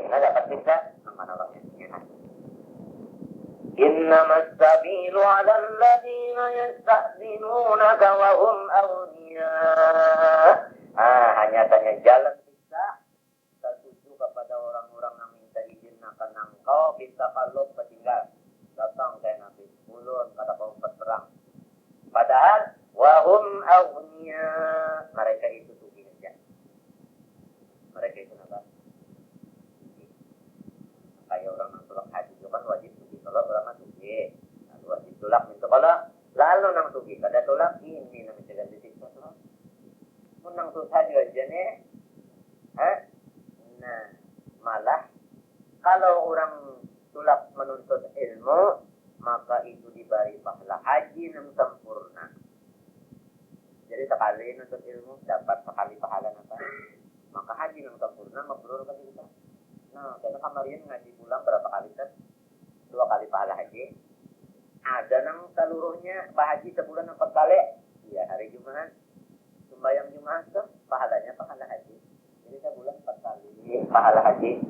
Sehingga dapat siksa menolongnya. Innamas sabilu 'alal ladzina yasta'dzinunaka wa hum awliya. Hanya tanya jalan siksa tertuju kepada orang-orang yang minta izin akan engkau bisa kalau tinggal datang ke Nabi ulun kata kau berperang. Padahal wahum awliya, mereka itu suci saja. Mereka itu apa? Kayak orang yang tulak haji itu kan wajib suci. Kalau orang suci, lalu wajib tulak itu kalau lalu nang suci kada tulak ini namanya jalan disiksa tuh. Mun nang susah aja nih. Nah, malah kalau orang tulak menuntut ilmu, maka itu diberi pahala haji yang sempurna. Jadi sekali menuntut ilmu dapat sekali pahala apa? Maka haji yang sempurna mabrur kan kita. Nah, karena kemarin ngaji pulang berapa kali kan? 2 kali pahala haji. Ada nang seluruhnya haji sebulan 4 kali. Iya, hari Jumat. Sembahyang Jumat tuh pahalanya pahala haji. Jadi sebulan 4 kali pahala haji.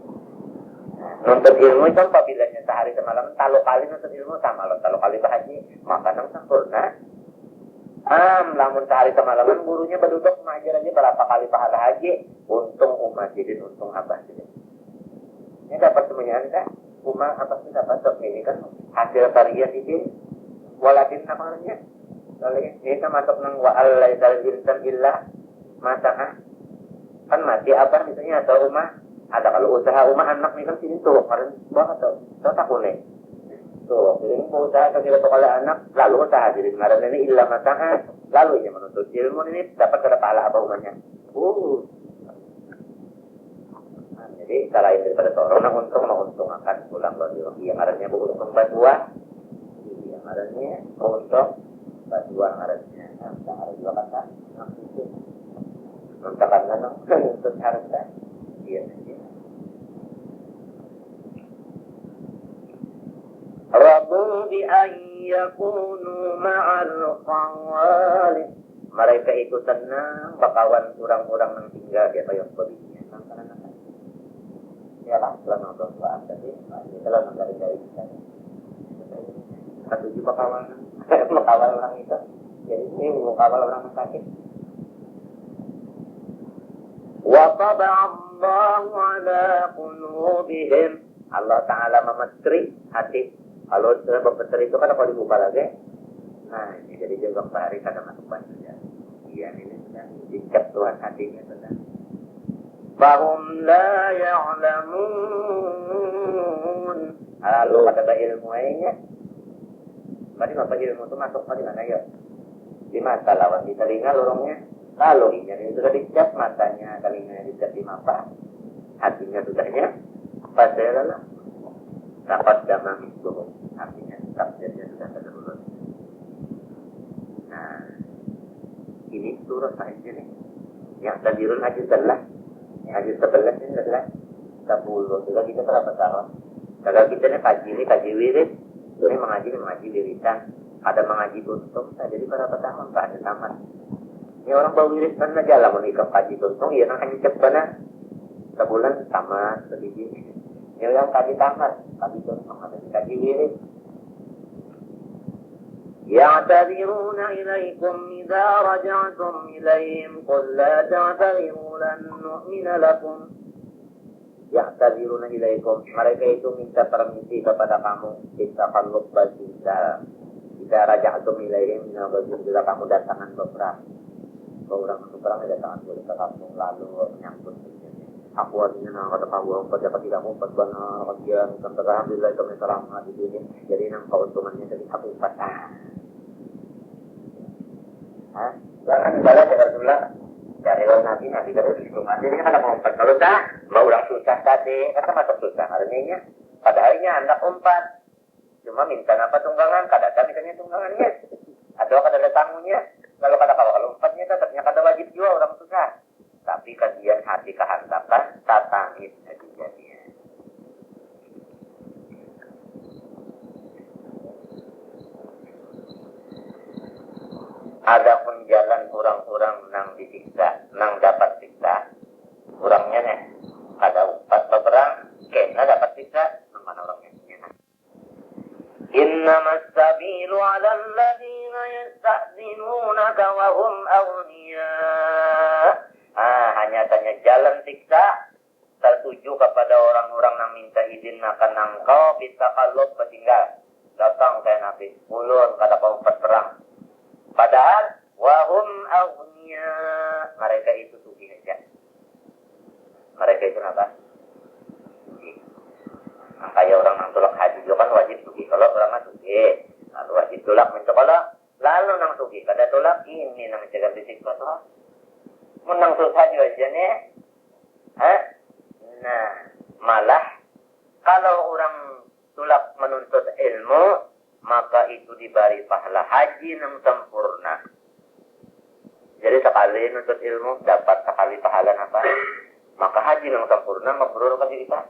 Nuntut ilmu itu apabila sehari semalam talo kali nuntut ilmu sama lo talo kali haji, maka nang sempurna. Lamun sehari semalaman gurunya berduduk mengajar aja berapa kali pahala haji, untung umat jadi untung abah jadi. Ini dapat semuanya kan? Umat apa sih dapat ini kan hasil karya ini walakin namanya. Kalau ini kan masuk nang wa allaizal insan illa masa kan mati apa misalnya atau umat ada kalau usaha umat anak nih kan sini tuh kemarin banget tuh takut nih tuh jadi mau usaha kalau oleh anak lalu usaha jadi kemarin ini ilah masalah lalu ya menuntut ilmu ini dapat ada pahala apa umatnya jadi selain daripada seorang untung akan pulang lagi yang ngarannya untung buah yang ngarannya untung buah ngarannya harus dua kata mentakan nang untuk harta iya Rabu bi ayyakunu ma'al khawalid. Mereka itu tenang bakawan orang-orang yang tinggal di atas yang berinya nang-nang. Ya lah, selama doa tadi, kalau dari kita. Satu juga bakawan orang itu. Jadi ini bakawan orang sakit. Wa taba'allahu ala qulubihim. Allah Ta'ala memetri hati. Kalau sudah berpetri itu kan kalau dibuka lagi. Nah, ini jadi juga hari kadang masuk banyak saja. Iya, ini sudah diikat Tuhan hatinya sudah. Fahum la ya'lamun. Lalu kata ilmunya. Tadi apa ilmu itu masuk di mana ya? Di mata lawan di telinga lorongnya. Lalu ini sudah dicap matanya, telinganya dicap di mata. Hatinya sudahnya. Padahal dapat damai itu artinya takdirnya sudah terurus. Nah, ini surah saja nih. Yang tadirun haji telah, haji 11 ini adalah 10. Sudah kita berapa tahun? Kalau kita nih kaji wirid, ini mengaji wiridan, ada mengaji tuntung, jadi berapa tahun? Tak ada tamat. Ini orang bawa wirid kan aja lah menikah kaji tuntung, ya nak hanya cepat sebulan tamat sedikit. Ini yang kaji tamat, kaji tuntung, ada kaji wirid. يعتذرون إليكم إذا رجعتم إليهم قل لا تعتذروا لن نؤمن لكم. Ya'tadziruna ilaikum, mereka itu minta permisi kepada kamu istaqallub basita jika raja'tum ilaihim bila kamu datangan beberapa orang datangan boleh ke kampung lalu menyambut aku artinya kata kamu pada tidak mumpet bana bagian sampai alhamdulillah kami selamat di dunia jadi nang keuntungannya dari aku patah bahkan bala Rasulullah dari nabi terus hitungan jadi kan ada umpat kalau tak mau orang susah tadi kata masuk susah artinya pada harinya anda umpat cuma minta apa tunggangan kadang misalnya tunggangannya atau kada tangguhnya kalau umpatnya tetapnya kada wajib juga orang susah tapi kajian hati kehandapan tatangis jadinya ada pun jalan orang-orang nang disiksa, nang dapat siksa. Orangnya nih, ada umpat berperang, Innamas sabilu 'alal ladzina yasta'dzinunaka wa hum awliya. Hanya jalan siksa tertuju kepada orang-orang yang minta izin akan engkau bisa kalau bertinggal. Datang kayak Nabi, ulun kata kau perang. Padahal wahum awliya, mereka itu sugih aja. Mereka itu apa? Sugih. Nah, kayak orang nang tulak haji itu kan wajib sugih. Kalau orang nang sugih, lalu wajib tulak mencokolak. Lalu nang sugih, kada tulak ini nang jaga disiksa tuh. Menang tulak haji aja nih. Nah, malah kalau orang tulak menuntut ilmu, maka itu diberi pahala haji yang sempurna. Jadi sekali menuntut ilmu dapat sekali pahala apa? Maka haji yang sempurna mabrur ke kita.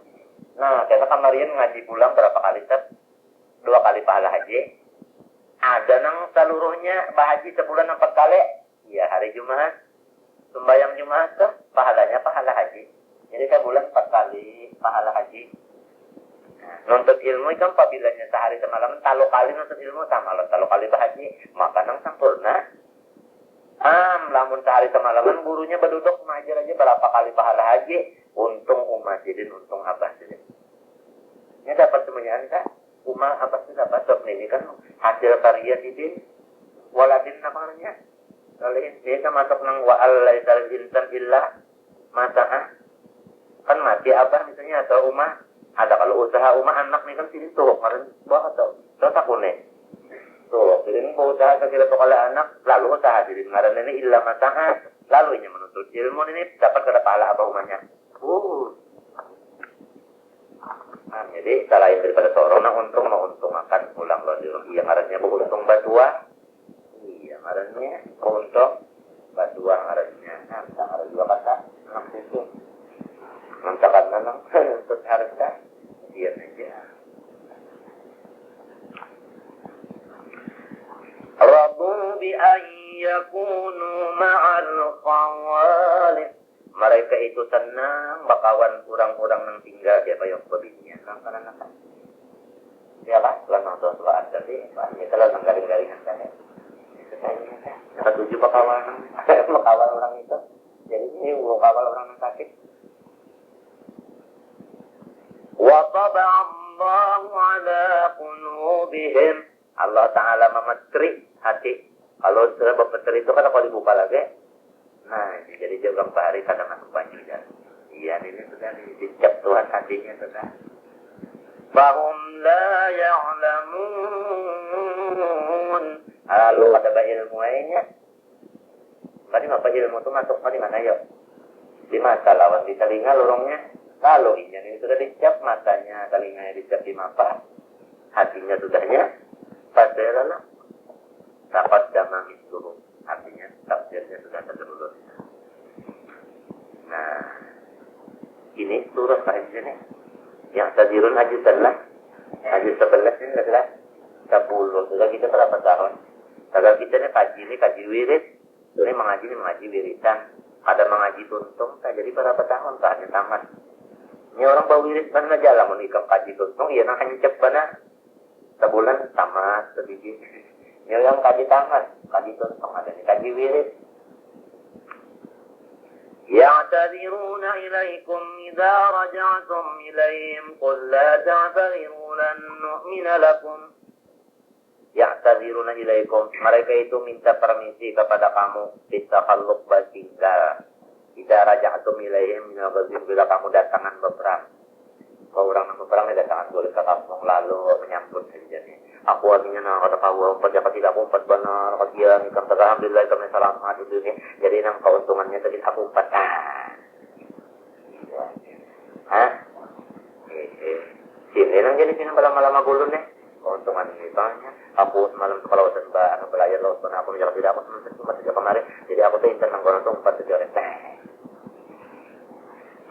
Nah, kita kemarin ngaji pulang berapa kali Seth? 2 kali pahala haji. Ada nang seluruhnya bahaji sebulan 4 kali. Ya hari Jumat, sembahyang Jumat tuh pahalanya pahala haji. Jadi sebulan 4 kali pahala haji. Nuntut ilmu itu apabila sehari semalam talo kali nuntut ilmu sama lo talo kali bahaji maka nang sempurna. Lamun sehari semalaman gurunya berduduk mengajar aja berapa kali pahala haji, untung umat jadi untung abah jadi. Ini dapat semuanya kan? Umat apa sih dapat sob ini kan hasil karya didin waladin namanya. Kalau ini kita masuk nang wa'al laisal insan illa masa kan mati abah misalnya atau umat. Ada kalau usaha rumah anak nih kan sini tuh kemarin bawa atau takut nih tuh jadi mau usaha sekali kali anak lalu usaha jadi kemarin ini ilah masalah lalu ini menuntut ilmu ini dapat kada pahala apa rumahnya jadi selain daripada seorang nah untung akan pulang loh di rumah iya ngarannya untung batua iya ngarannya untung batua ngarannya ngaran dua kata anak itu mantakan nanang untuk harga dia aja. Rabu bi ayyakunu ma'al khawalif. Mereka itu senang bakawan orang-orang yang tinggal dia bayang babinya. Kan. Siapa? Selama doa tadi, banyak kalau nang garing-garingan kan. Kita tuju bakawan orang itu. Jadi ini bakawan orang yang sakit. وَطَبَعَ اللَّهُ عَلَى قُلُوبِهِمْ. Allah Ta'ala memetri hati. Kalau sudah memetri itu kan kalau dibuka lagi. Nah, jadi dia bilang Pak Hari kadang masuk banyak dan. Iya, ini sudah dicap Tuhan hatinya sudah. فَهُمْ لَا يَعْلَمُونَ. Lalu kata ilmu lainnya. Tadi apa ilmu itu masuk di mana yuk? Di mata lawan di telinga lorongnya. Kalau ini sudah dicap matanya, telinganya dicap di mata, hatinya sudahnya, padahal dapat damai seluruh, artinya takdirnya sudah terlulus. Nah, ini surah saja nih, yang tadirun haji 11 ini adalah 10, sudah kita berapa tahun? Kalau kita nih kaji wirid, ini mengaji wiridan, ada mengaji tuntung, jadi berapa tahun saatnya tamat. Ini orang bawa wirid mana aja lah menikah kaji tuntung, iya nak hanya cepana sebulan tamat sedikit. Ini orang kaji tamat, kaji tuntung ada nih kaji wirid. Ya'tadziruna ilaikum idza raja'tum ilaihim qul la ta'tadiru lan nu'mina lakum. Ya'tadziruna ilaikum, mereka itu minta permisi kepada kamu ditakalluk bertinggal. Tidak raja'tum ilaihim minal ghazim bila kamu datangan berperang. Kalau orang yang berperang datangan boleh ke kampung lalu menyambut saja nih. Aku artinya nak kata kau 4 dapat tidak aku 4 benar kajian ikan alhamdulillah kami selamat itu nih. Jadi nang keuntungannya tadi aku 4. Sini nang jadi sini malam-malam gulun nih. Keuntungan misalnya aku semalam kalau anu belajar laut pernah aku menjaga tidak aku sempat kemarin. Jadi aku tuh intan nang untung 4 7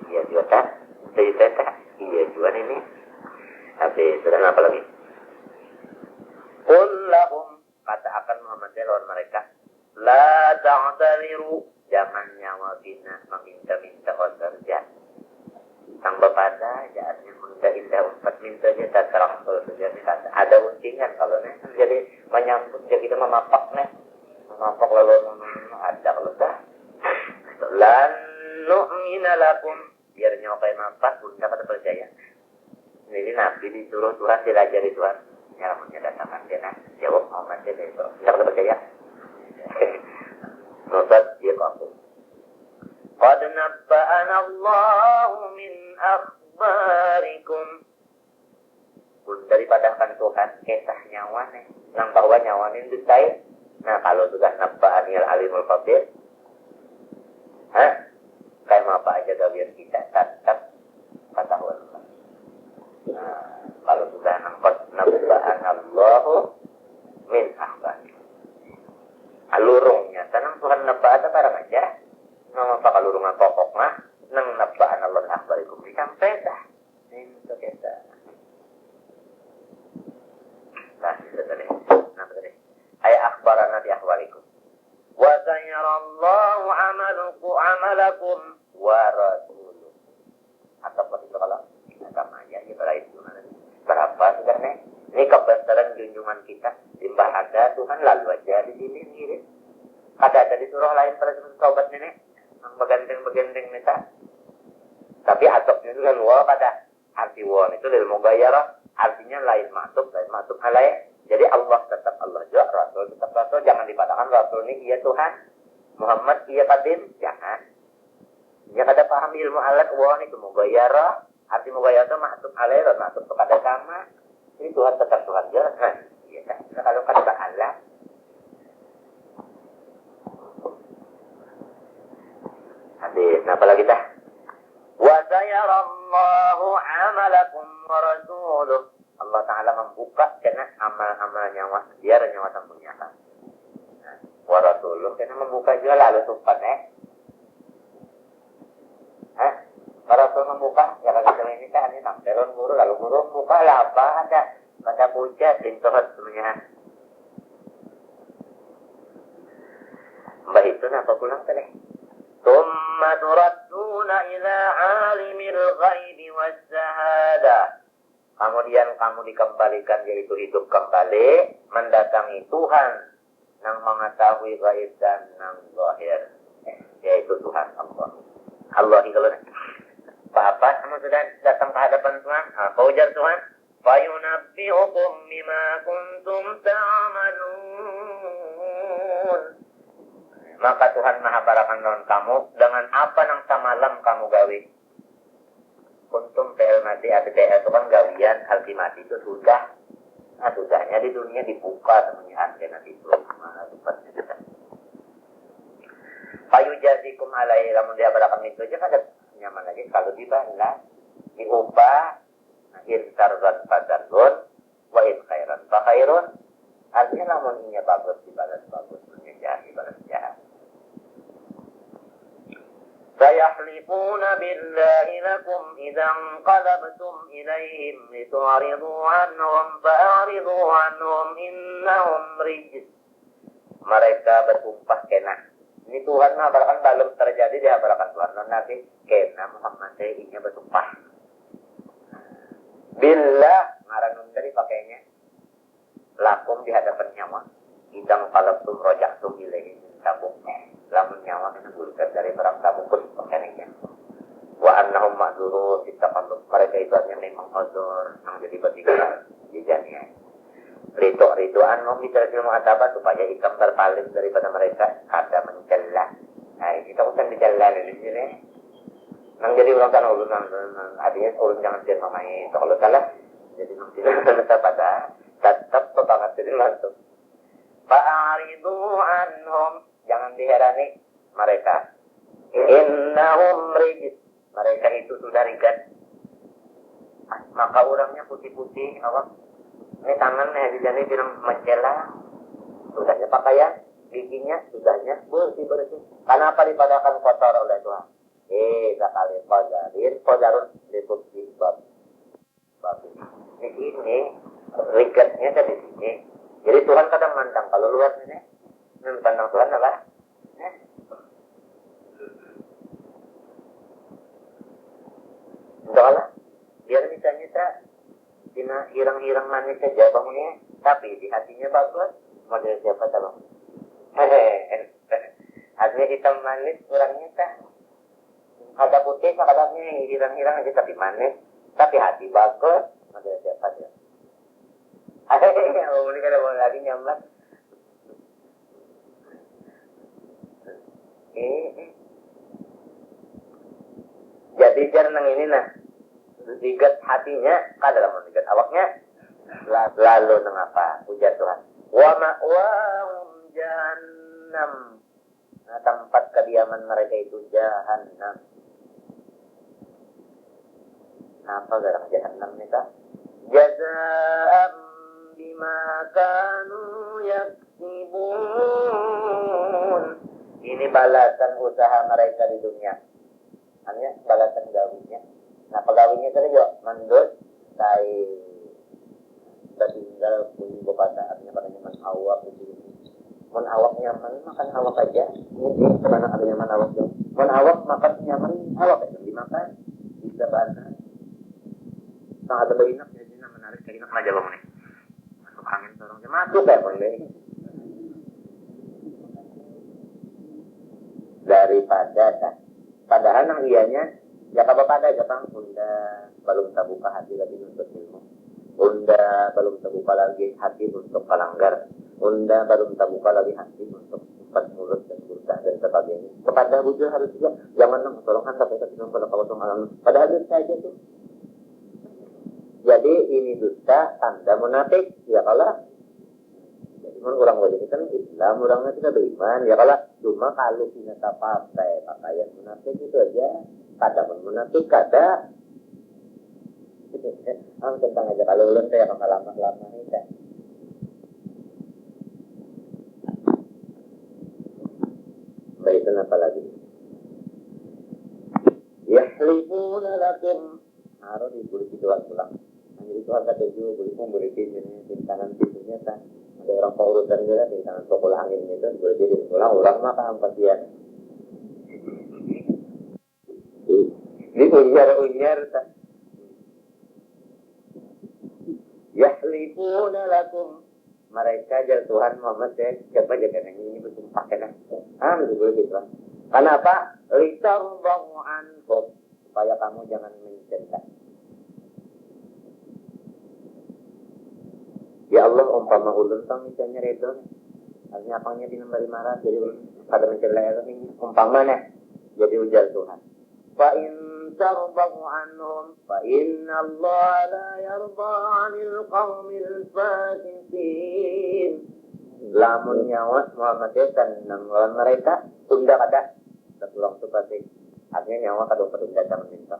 Iya juga tak, iya juga ini. Habis sudah apa lagi? Qul lahum, kata akan Muhammad lawan mereka, la ta'tadiru, jangan nyawa bina meminta-minta saja. Sang bapada jahatnya minta indah 4 minta aja tak terang kalau terjadi kata ada untingan kalau menyambut dia kita memapak nih. Memapak lalu ada kalau dah. Lan nu'mina lakum. Biar nyokai mapak, bunda pada percaya. Ini Nabi disuruh Tuhan, dilajari Tuhan. Nyalamunnya datangkan dia nak. Jawab Muhammad dia itu. Kita pada percaya. Nobat dia kaku. Qad nabba'ana Allahu min akhbarikum. Pun daripada kan Tuhan kisah nyawa nih. Nang bahwa nyawa ini dicai. Nah kalau sudah nabba'anil alimul khabir. Kayak apa aja gawian kita tetap ketahuan. Nah, kalau sudah nabba'an Allahu min akhbarikum. Alurungnya, tanang Tuhan nabba'an barang aja. Nama apa kalurung pokok mah nang nabba'an Allah akhbarikum disampai dah. Itu kita. Nah, itu tadi. Nah, tadi. Ay akhbarana di akhbarikum. Wa sayarallahu amalakum wa rasuluh. Atau apa itu kalau sama aja kita lain gimana? Berapa sudah nih? Ini kebesaran junjungan kita. Timbah ada Tuhan lalu aja di sini ngirim. Ada di surah lain pada sobat nenek. Yang begandeng-begandeng minta. Tapi atopnya itu kan wah pada arti wah itu dari mughayyarah. Artinya lain masuk alai. Jadi Allah tetap Allah juga, Rasul tetap Rasul. Jangan dipatahkan Rasul ini iya Tuhan. Muhammad iya Qadim. Jangan. Yang ada paham ilmu alat wah itu mughayyarah. Arti mughayyarah itu masuk alai dan masuk kepada sama. Ini Tuhan tetap Tuhan juga. Nah, iya kan. Nah, kalau kata Allah. Hadis. Nah, apalagi dah? Wa sayarallahu amalakum wa rasuluh. Allah Ta'ala membuka karena amal-amal nyawa dia dan nyawa tamunya kan. Wa rasuluh karena membuka juga lalu sempat Wa rasul membuka ya kalau kita ini kan ini tamperon guru lalu guru buka lah apa ada pada puja tintohat semuanya. Mbak itu apa pulang tadi? Thumma turadduna ila alimil ghaibi wasyahada. Kemudian kamu dikembalikan yaitu hidup kembali mendatangi Tuhan yang mengetahui gaib dan yang zahir yaitu Tuhan Allah. Allah itu loh. Apa kamu sudah datang ke hadapan Tuhan? Apa ujar Tuhan? Fayunabbi'ukum bima kuntum ta'malun. Maka Tuhan maha barakan lawan kamu dengan apa yang samalam kamu gawe. Kuntum PL mati atau PL itu kan gawian ultimati itu sudah. Nah sudahnya di dunia dibuka temannya antena itu. Mana tempatnya kita. Payu jazikum alaihi lamun dia barakan itu aja kan nyaman lagi kalau dibalas diubah insar dan fadarun wa in khairan fa khairun. Artinya namun ini bagus dibalas bagus, jahat dibalas jahat. سيحلفون بالله لكم إذا انقلبتم إليهم لتعرضوا عنهم فأعرضوا عنهم إنهم رجس. Mereka bersumpah kena. Ini Tuhan mengabarkan belum terjadi dihabarkan Tuhan dan Nabi kena Muhammad ini bersumpah. Billah ngaranun dari pakainya lakum di hadapan nyawa. Idang qalabtum rojaktum ilaihim tabung. Lamun nyawa kena gulkan dari perang tabung pun pakainya. Wa annahum ma'dzurun ditaqallub. Mereka itu artinya memang uzur yang jadi bertiga jadinya. Rituan mau bicara ilmu atabat supaya ikam terpaling daripada mereka ada mencela. Nah kita usah dicela di sini. Nang jadi orang tanah ulun artinya ulun jangan dia main. Kalau salah jadi nang tidak tetap pada tetap banget jadi langsung. Fa'aridu anhum. Jangan diherani mereka. Innahum rijis. Mereka itu sudah rigat. Maka orangnya putih-putih. Apa? Ini tangannya di sini bilang mencela. Sudahnya pakaian. Giginya sudahnya bersih-bersih. Karena apa dipadakan kotor oleh Tuhan? Sekali kodarun ditutup bab. Di sini rigatnya ada di sini. Jadi Tuhan kadang mandang kalau luar ini. Pandang Tuhan apa? Entahlah. Biar nyita-nyita. Dina hirang-hirang manis saja bangunnya. Tapi di hatinya bagus. Model siapa tahu? Hehehe. Hatinya hitam manis, orangnya teh. Ada putih, kadangnya hirang-hirang aja tapi manis. Tapi hati bagus. Model siapa dia? Hehehe, ini kada mau lagi nyambat. Jadi jarang ini nah. Digat hatinya, kada mau digat awaknya. Lalu mengapa? Ujar Tuhan. Wa ma'wahum jahannam. Nah, tempat kediaman mereka itu jahannam. Apa garang jahannam ni kah? Jazaa'an bima kanu yaksibun. Ini balasan usaha mereka di dunia. Hanya balasan gawinya. Nah, pegawainya tadi juga mandut kai tinggal punya kepada artinya man awak itu. Man awak nyaman makan awak aja. Ini karena ada nyaman awak dong. Man awak makan nyaman awak aja dimakan bisa banget. Nah ada banyak jadi menarik kayak gini aja loh nih. Masuk angin sorong masuk ya boleh. Daripada padahal nang ianya ya pada Jepang Bunda belum terbuka hati lagi untuk ilmu. Bunda belum terbuka lagi hati untuk pelanggar. Bunda belum terbuka lagi hati untuk empat mulut dan burka dan sebagainya. Kepada bujur harus juga jangan tolongkan sampai ketemu pada kawasong alam. Padahal itu saja tuh. Jadi ini dusta tanda munafik. Ya kalau jadi orang wajib kan Islam orangnya tidak beriman. Ya kalau cuma kalau kita pakai pakaian munafik itu aja. Kadang munafik kada. Tentang aja kalau ulun saya akan lama-lama ini kan. Baik apa lagi? Yahlifuna lakum harus diberi Tuhan pulang. Jadi Tuhan kata juga boleh memberi di kanan pintunya kan. Ada orang paurutan juga di kanan sekolah angin itu boleh jadi pulang orang maka ampatian. Ini unyar kan. Yahlifuna lakum mereka ajar Tuhan Muhammad siapa jaga ini betul pakai kan betul gitu kan. Kenapa? Litardahu anhum supaya kamu jangan mencinta. Ya Allah umpama ulun tang misalnya redon artinya apanya di nomor 500 jadi pada mencela ini umpama nih jadi ujar Tuhan. Fa in tardahu anhum fa inna Allah la yarda 'anil qaumil fasiqin. Lamun nyawa Muhammad dan mereka tunda kada tertulang tu pasti artinya nyawa kada tunda sama minta.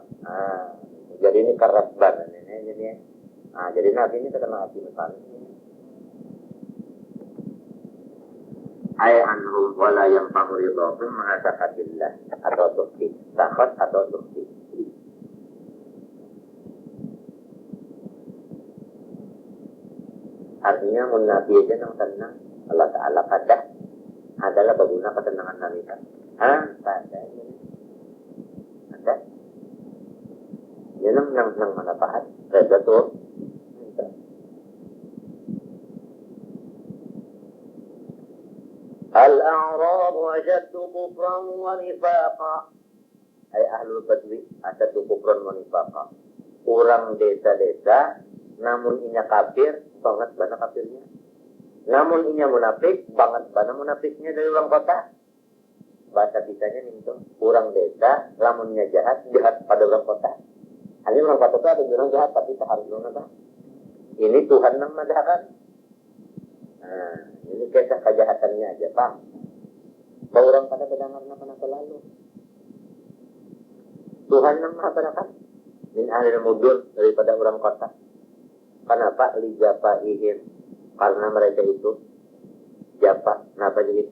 Jadi ini keras banget ini jadi jadi nabi ini terkena hati besar. Ay anhum wala yanfa'u ridhahum ma'asakatillah atau tukti takut atau tukti. Artinya nabi aja yang tenang Allah Ta'ala kada adalah berguna ketenangan nabi kan. Kada ada yang manfaat kada tuh. Al-a'rab wajadtu kufran wa nifaqa. Ay ahlul badwi ajadtu kufran wa nifaqa. Orang desa-desa namun inya kafir banget bana kafirnya. Namun inya munafik banget bana munafiknya dari orang kota. Bahasa bisanya nih orang desa lamunnya jahat pada orang kota. Hanya orang kota itu ada orang jahat tapi tak harus orang apa? Ini Tuhan yang madahkan. Ini kisah kejahatannya aja, Pak. Kalau orang pada mendengar apa lalu. Tuhan yang maha penakar. Min ahli mudur daripada orang kota. Kenapa? Lijapaihim. Karena mereka itu japa. Kenapa jadi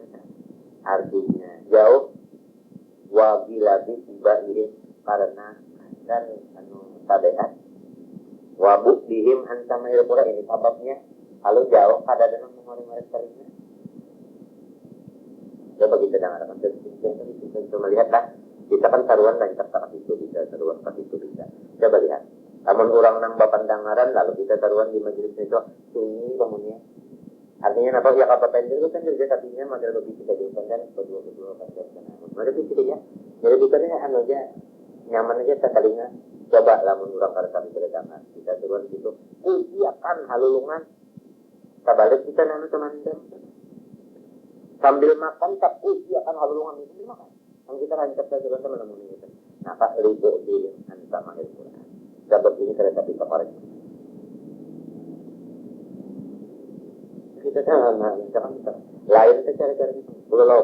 artinya jauh. Wabilabi ibaihim. Karena dan tabiat. Wabuk dihim antama ilpura. Ini sababnya. Kalau jauh ada dengan mengoring-oring seringnya. Coba kita dengarkan kita melihatlah. Kita kan taruhan dan kita itu bisa taruhan itu bisa. Coba lihat. Namun orang nang bapandangaran lalu kita taruhan di majelis itu sunyi bangunnya. Artinya apa ya kapal pendek itu kan kerja sapinya model lebih kita jualan dan berdua kan ada pikir ya. Jadi pikirnya anu aja nyaman aja sekalinya. Coba lamun orang kalau kami berdagangan kita turun gitu. Iya kan halulungan. Kabalik kita nanu teman-teman. Sambil makan tak iya kan halulungan itu makan. Yang kita rancak saja teman-teman itu. Nah, Pak ribu di antara Al-Quran. Sebab ini kereta api korek. Kita jangan kita lain cara-cara itu. Kalau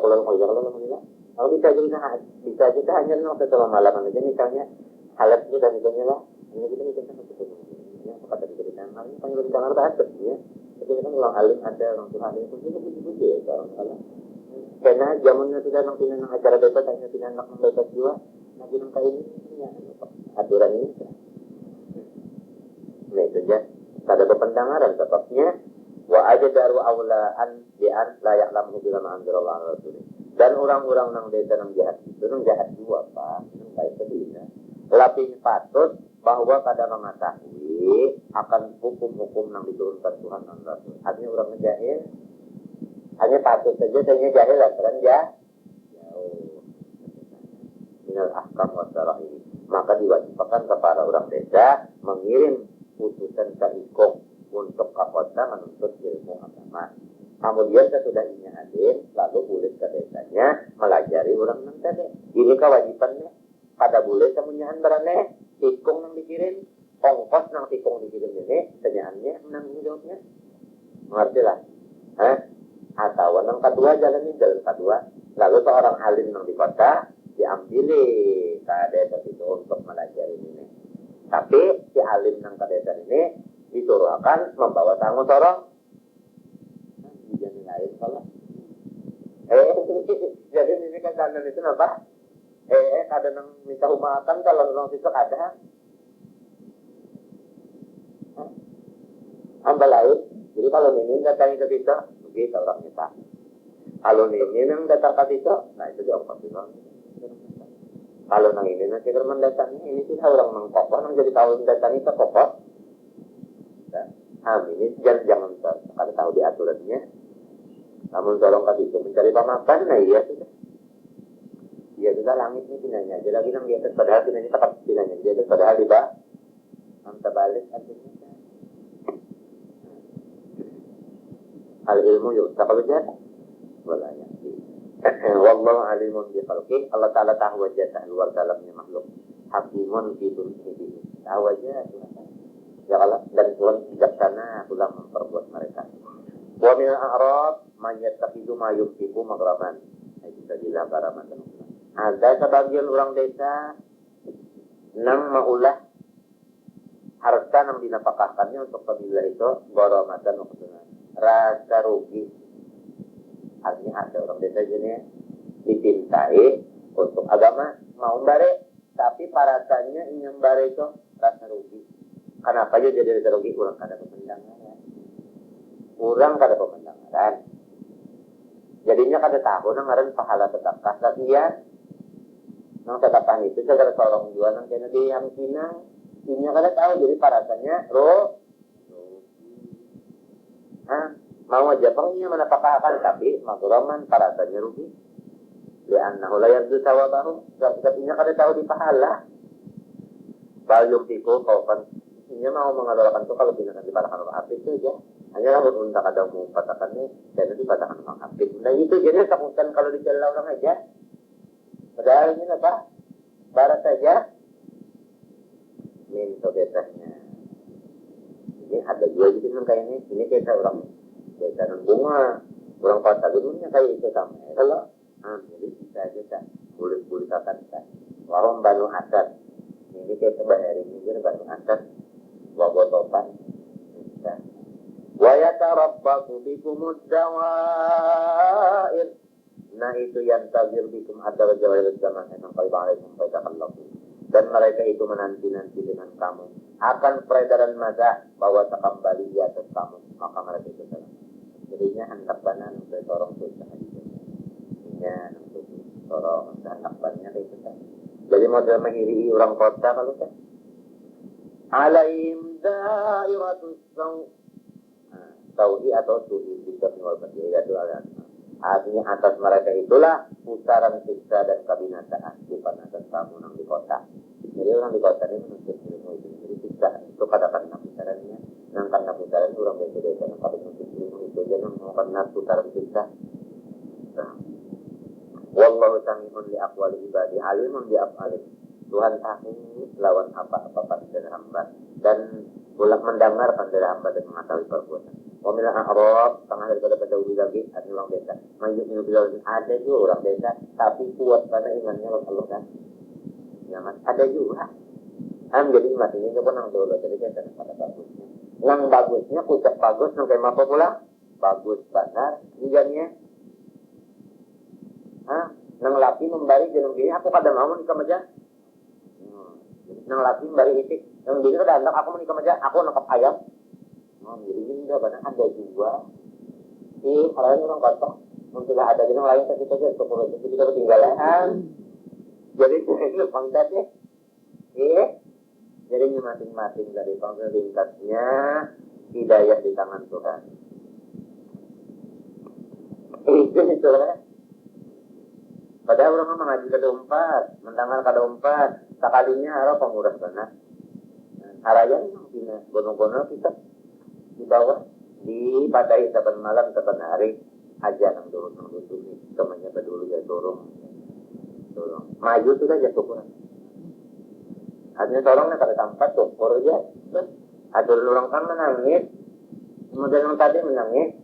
bisa kita hanya setelah malam aja misalnya halat itu dan misalnya lah ini kita misalnya ya kata diberikan kami panggil berikan apa ada ya itu kan ulang alim ada orang tua alim itu begitu ya kalau salah karena zamannya sudah nanti nang acara bebas hanya tindak membebas jiwa lagi nang kayak ini ya aturan ini nah itu aja pada kependangaran sebabnya wa ajdaru awlaan bi'an la ya'lamu bila ma anzalallahu ala rasulih dan orang-orang nang desa nang jahat itu nang jahat juga Pak nang kayak tadi ya lebih patut bahwa kada mengetahui akan hukum-hukum yang diturunkan Tuhan dan Rasul. Artinya orang jahil hanya patut saja hanya jahil lantaran ya jauh minal ahkam wa syara'i. Maka diwajibkan kepada orang desa mengirim utusan ke Ikong untuk ke kota menuntut ilmu agama. Kemudian sesudah ini hadir, lalu boleh ke desanya melajari orang nang tadi. Ini kewajibannya. Kada boleh semunyahan berane tikung nang dikirim, ongkos nang tikung dikirim ini, senyahannya menanggung jawabnya. Mengerti lah. Atau nang kedua jalan kedua. Lalu seorang alim nang di kota diambil ke desa itu untuk melajari ini. Tapi si alim nang ke desa ini disuruhkan membawa tanggung sorong. Jadi lain kalau. Jadi ini kan kanan itu apa? Kada nang minta makan kalau orang situ ada. Ambal lain. Jadi kalau ini datang ke situ, begitu orang minta. Kalau ini nang datang ke situ, nah itu dia ongkos itu. Kalau nang ini nanti kerman datangnya, ini sih orang nang kokoh, nang jadi tahu datang itu kokoh. Ini jangan kada tahu di aturannya. Namun tolong ke situ mencari pemakan, nah iya sudah. Dia juga langit ini pinanya aja lagi nang di atas padahal pinanya tepat pinanya di atas padahal di bawah anta balik artinya al ilmu yuk tak belajar walanya wallahu alimun bi khalqi Allah taala tahu wajah luar dalamnya makhluk hakimun fi dunia tahu aja ya Allah dan Tuhan bijaksana dalam memperbuat mereka wa min al-a'rab man yattakhidhu ma yumsiku maghraman itu tadilah garaman. Ada sebagian orang desa nang maulah harta nang dinapakahkannya untuk kabilah itu goromatan rasa rugi. Artinya ada orang desa jenis dicintai untuk agama mau bare tapi parasanya ingin bare itu rasa rugi. Kenapa aja jadi rasa rugi? Kurang kada pemandangan. Kurang kada pemandangan. Jadinya kada tahu nang ngaran pahala sedekah latihan. Nang sedekah itu segala seorang jual nang kena dihamkina. Ini kada tahu jadi parasannya mau aja pangnya menapakahkan tapi maghraman parasannya rugi. Li'annahu la yardu sawabahu. Sebabnya kada tahu di pahala. Balum tiku kaupan ini mau mengadakan itu kalau tidak dipatahkan orang apik itu aja. Hanya lah untuk kada mau patahkannya jadi dipatahkan orang apik. Nah itu jadi takutkan kalau dijalan orang aja. Padahal ini apa? Barat saja minto desanya. Ini ada dua gitu kan kayak ini desa orang desa non bunga orang kota gedungnya kayak itu sama. Kalau jadi bisa aja boleh katakan warung Banu Asad ini kayak sebahari ini Banu Asad wabotopan bisa. Wa yatarabbasu bikumud dawair. Nah itu yang tabir bikum ada jawab zaman yang kau bahas sampaikan Allah. Dan mereka itu menanti-nanti dengan kamu akan peredaran masa bahwa kembali di atas kamu maka mereka itu salah. Jadinya hendak banan untuk sorong susah hadiahnya untuk sorong hendak bannya itu kan. Jadi model menghiri orang kota kalau kan alaihim dairatus saw. Sawi atau su'i bisa mengolkan yaitu alias. Artinya atas mereka itulah putaran siksa dan kabinasaan dipanaskan kamu nang di kota. Jadi orang di kota ini menuntut ilmu itu jadi siksa itu kadang-kadang putarannya nang karena putaran orang beda-beda nang kadang menuntut ilmu itu aja nang karena putaran siksa. Wallahu sami'un li aqwali ibadi alimun bi af'ali. Tuhan tahu lawan apa-apa dari hamba dan bolak mendengarkan dari hamba dan mengetahui perbuatan. Wa min al-a'rab tengah daripada pendahulu lagi ada orang desa. Mayuk minum bilang ada juga orang desa tapi kuat karena imannya kepada Allah kan. Ya mas ada juga. Jadi iman ini enggak pernah dulu jadi kita pada bagusnya. Yang bagusnya pucat bagus sampai apa pula? Bagus benar jadinya. Nang laki membari jeneng gini aku pada mau nikah aja. Nang laki membari itik yang gini kada anak aku menikah aja aku nangkap ayam. Jadi ini enggak benar ada juga. Kalau orang kotor untuk ada jeneng lain tapi kita untuk proses kita ketinggalan. Jadi itu pangkat ya. Jadi masing-masing dari pangkat ringkasnya hidayah di tangan Tuhan. Itu lah. Padahal orang mengaji keempat, mendengar keempat, sekalinya harap pengurus benar. Harayan mungkin gunung-gunung kita di bawah, di padai saban malam saban hari aja nang dulu ini temannya berdulu ya dorong, maju sudah jatuh kurang. Artinya tolongnya kada tempat tuh, baru aja, ada orang kan menangis, kemudian yang tadi menangis.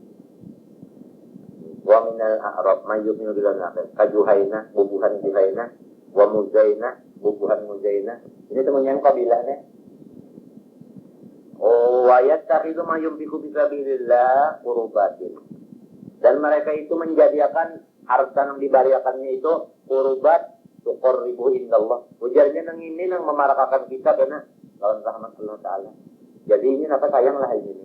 Wa minal a'rab mayyub min al-akhir kajuhaina bubuhan juhaina wa muzaina bubuhan muzaina ini temannya kabilahnya wa yattakhidhu ma yunfiqu fi sabilillah qurbatin dan mereka itu menjadikan harta yang dibariakannya itu qurbat tuqarribu indallah ujarnya nang ini nang memarakakan kita karena lawan rahmat Allah taala jadi ini apa sayanglah ini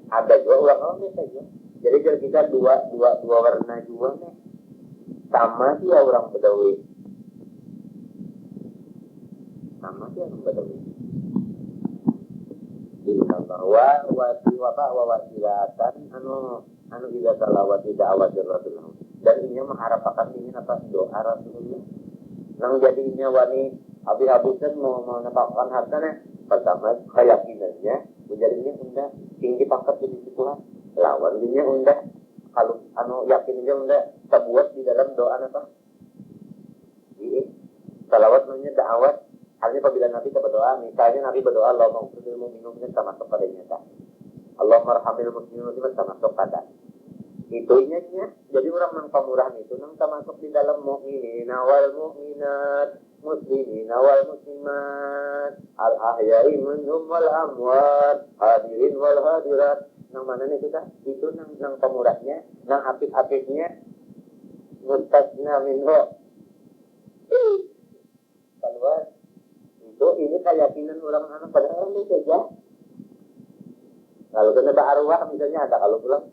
ada juga orang saja. Jadi kalau kita dua warna juga nih, sama dia orang Betawi, bahwa wasilatan anu ida salawat tidak awatir Rasulullah dan ini mengharapkan ini apa doa Rasulullah. Nang jadinya wani habis-habisan mau menempatkan hartanya pertama keyakinannya menjadinya unda tinggi pangkat jadi Tuhan. Lawan dia undah kalau yakin dia undah terbuat di dalam doa apa? Jadi salawat namanya da'awat. Artinya apabila Nabi berdoa, misalnya Nabi berdoa Allah maghfiril mu'minina sama kepadanya tak. Allah marhamil muslimin sama kepada. Itu ingatnya. Jadi orang yang pemurahan itu nang termasuk di dalam mu'minina wal mu'minat, muslimina wal muslimat, al ahya'i minhum wal amwat, hadirin wal hadirat. Nang mana nih kita? Itu nang pemurahnya, nang apik-apiknya, mustasna minho. Keluar. Itu ini keyakinan orang anak pada orang itu saja. Kalau kena arwah misalnya ada kalau pulang,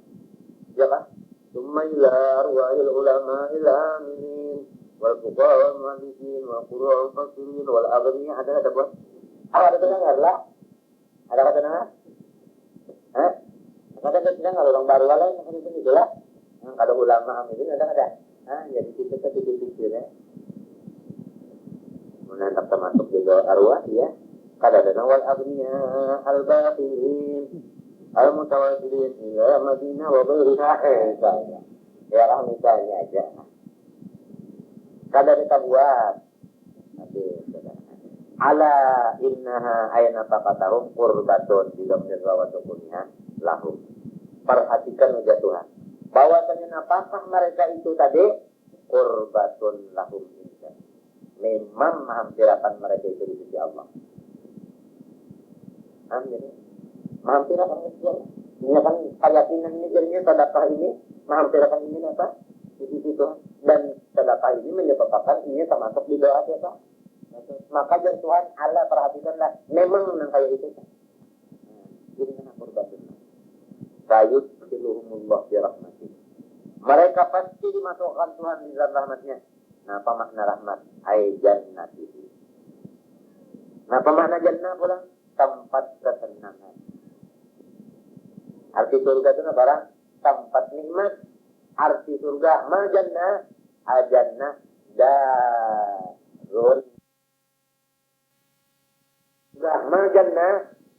ya kan? Sumailah arwahil ulama ilamin, wal fuqaha wal muhaddisin, wal qurra wal fasirin, wal aghniya ada buat. Ada dengar lah? Ada kata dengar? Ada kalau orang baru lain macam itu lah. Kalau ulama amin ada. Jadi kita pikir ya. Menandak termasuk juga arwah ya. Kada ada wal agniya al baqin al mutawasilin ila Madinah wa ghairiha ya misalnya aja. Kada kita buat. Ala innaha ayna taqatarum qurbatun di dalam rawatukunnya lahum. Perhatikan wajah Tuhan. Bahwasanya apakah mereka itu tadi qurbatun lahum indah. Memang menghampirakan mereka itu di sisi Allah. Jadi menghampirakan itu. Ini kan keyakinan ini jadinya sedekah ini menghampirakan ini apa? Di sisi Tuhan. Dan sedekah ini menyebabkan ini termasuk di doa kita. Maka jangan Tuhan Allah perhatikanlah. Memang yang kayak itu. Jadi mana qurbatun. Sayud siluhumullah bi rahmatih. Mereka pasti dimasukkan Tuhan di dalam rahmatnya. Nah, apa makna rahmat? Ai jannatihi. Nah, pemakna jannah pula tempat ketenangan. Arti surga itu barang tempat nikmat. Arti surga majannah ajannah darun. Surga majannah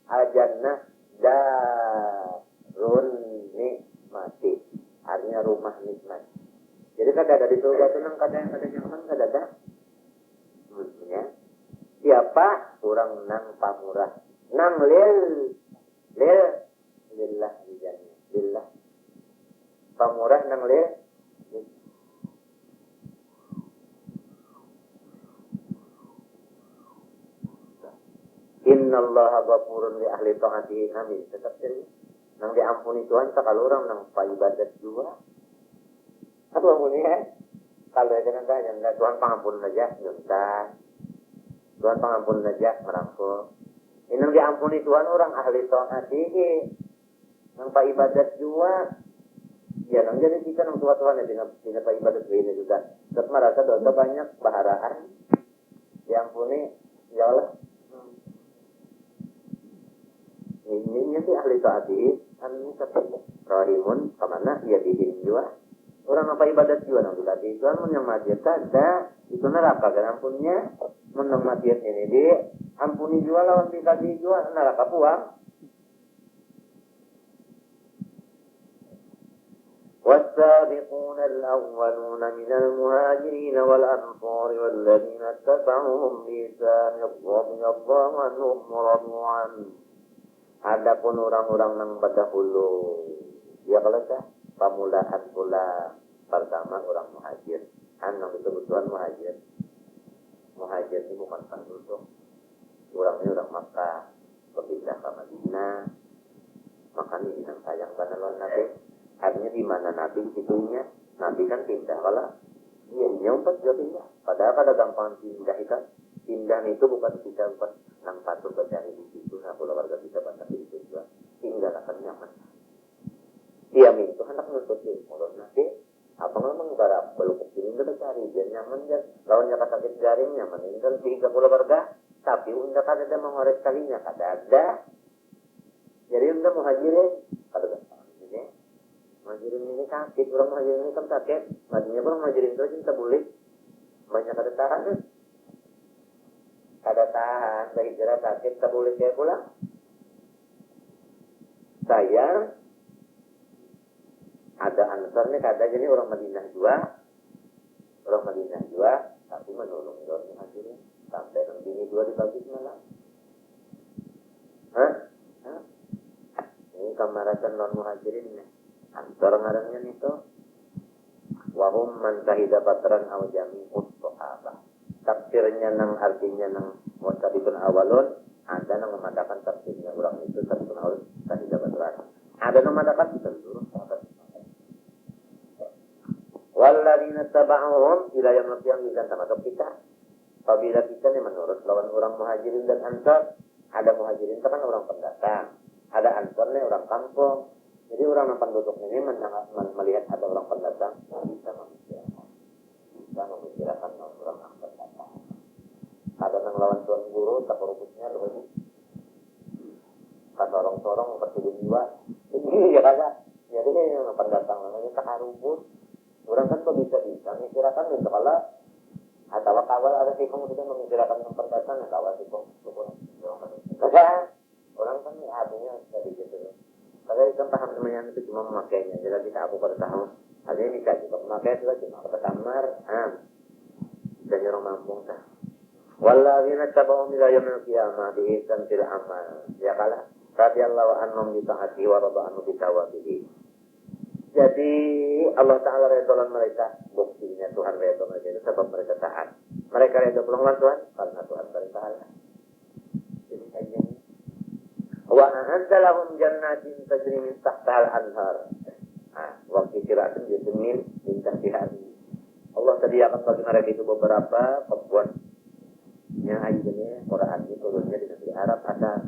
ajannah darun nikmati. Artinya rumah nikmat. Jadi kada ada di surga itu nang kada nyaman kada ada. Ya. Siapa orang nang pamurah nang lillah di jannah lillah pamurah nang innallaha ghafurun li ahli ta'atihi amin. Tetap jadi nang diampuni Tuhan sakal orang nang paibadat juga. Apa ampuni kalau ada nang Tuhan pangampun aja nyuntas. Tuhan pengampun saja merangkul. Ini diampuni Tuhan orang ahli ta'atihi. Yang pak ibadat juga. Ya, nang jadi kita nang Tuhan dengan pak ibadat ini juga. Terus merasa dosa banyak baharaan. Diampuni, ya Allah. Ini sih ahli ta'atihi. Ini seperti rahimun kemana? Ya dihin juga. Orang apa ibadat juga nang dilatih Tuhan yang matiat ada. Itu neraka kan ampunnya. Menematian ini di ampuni juga lawan dikasih juga neraka puang. والسابقون الأولون من المهاجرين والأنصار والذين اتبعوهم بإحسان رضي الله عنهم ورضوا عنه. Adapun orang-orang yang berdahulu, ya kalau dah pamulaan pula pertama orang muhajir. Yang disebutkan muhajir. Muhajir ini bukan penduduk. Orangnya orang Makkah, berpindah ke Madinah. Makanya ini yang sayang banget lawan Nabi. Artinya di mana Nabi situnya? Nabi kan pindah kalau dia nyumpet dia pindah. Padahal kada gampang pindah itu. Pindah itu bukan kita bukan nang patut bercari di situ. Nah, kalau warga kita banyak di situ juga. Tinggal akan nyaman. Diam itu hendak menuntut mulut Nabi. Apa memang barang belum ini kita cari dia nyaman dan lawannya kata sakit garing nyaman ini kan 30 warga tapi unda kada ada mengores kalinya kada ada jadi unda muhajirin kada gampang ini muhajirin ini sakit orang muhajirin ini kan sakit matinya orang muhajirin itu cinta boleh banyak kada tahan dari hijrah sakit tak boleh saya pulang saya ada ansar nih kada jadi orang Madinah juga tapi menolong orang muhajirin sampai nang bini dua dibagi semalam. Ini kamaratan non muhajirin nih. Ansar ngarannya itu wahum man syahida batran aw jami'ut sahabah. Tafsirnya nang artinya nang mutabikun awalun ada nang memadakan tafsirnya orang itu tafsirun awalun syahida batran. Ada nang memadakan seluruh sahabat. Walladzina taba'uhum ila yaumil qiyamah termasuk kita. Apabila kita nih menurut lawan orang muhajirin dan ansar, ada muhajirin itu kan orang pendatang, ada ansar nih orang kampung. Jadi orang penduduk ini melihat ada orang pendatang bisa memikirkan orang pendatang. Ada yang lawan tuan guru tak ruputnya lebih kata orang-orang bertujuh jiwa. Ini ya kagak. Jadi yang pendatang namanya tak ruput. Orang kan bisa memikirkan itu kalau atau kawal ada sih kamu sudah memikirkan yang pendatang ya kawal sih kamu. Karena orang kan artinya dari gitu. Kalau kita paham namanya itu cuma memakainya, jadi kita aku pada tahu. Ada yang bisa juga memakai itu cuma ke kamar, dan orang mampung dah. Walladzina tabau ila yaumil qiyamah bi ihsan fil amal. Ya kala radhiyallahu anhum bi ta'ati wa radha'anu bi tawabihi. Jadi Allah Ta'ala redolan mereka. Buktinya Tuhan redol mereka itu sebab mereka taat. Mereka redol pelanggan Tuhan karena Tuhan beritahu. Jadi kayak gini. Wa a'adda lahum jannatin tajri min tahtiha al-anhar. Waktu kiraatun min tahtiha. Allah sediakan bagi mereka itu beberapa kebun yang akhirnya Quran itu turunnya di negeri Arab ada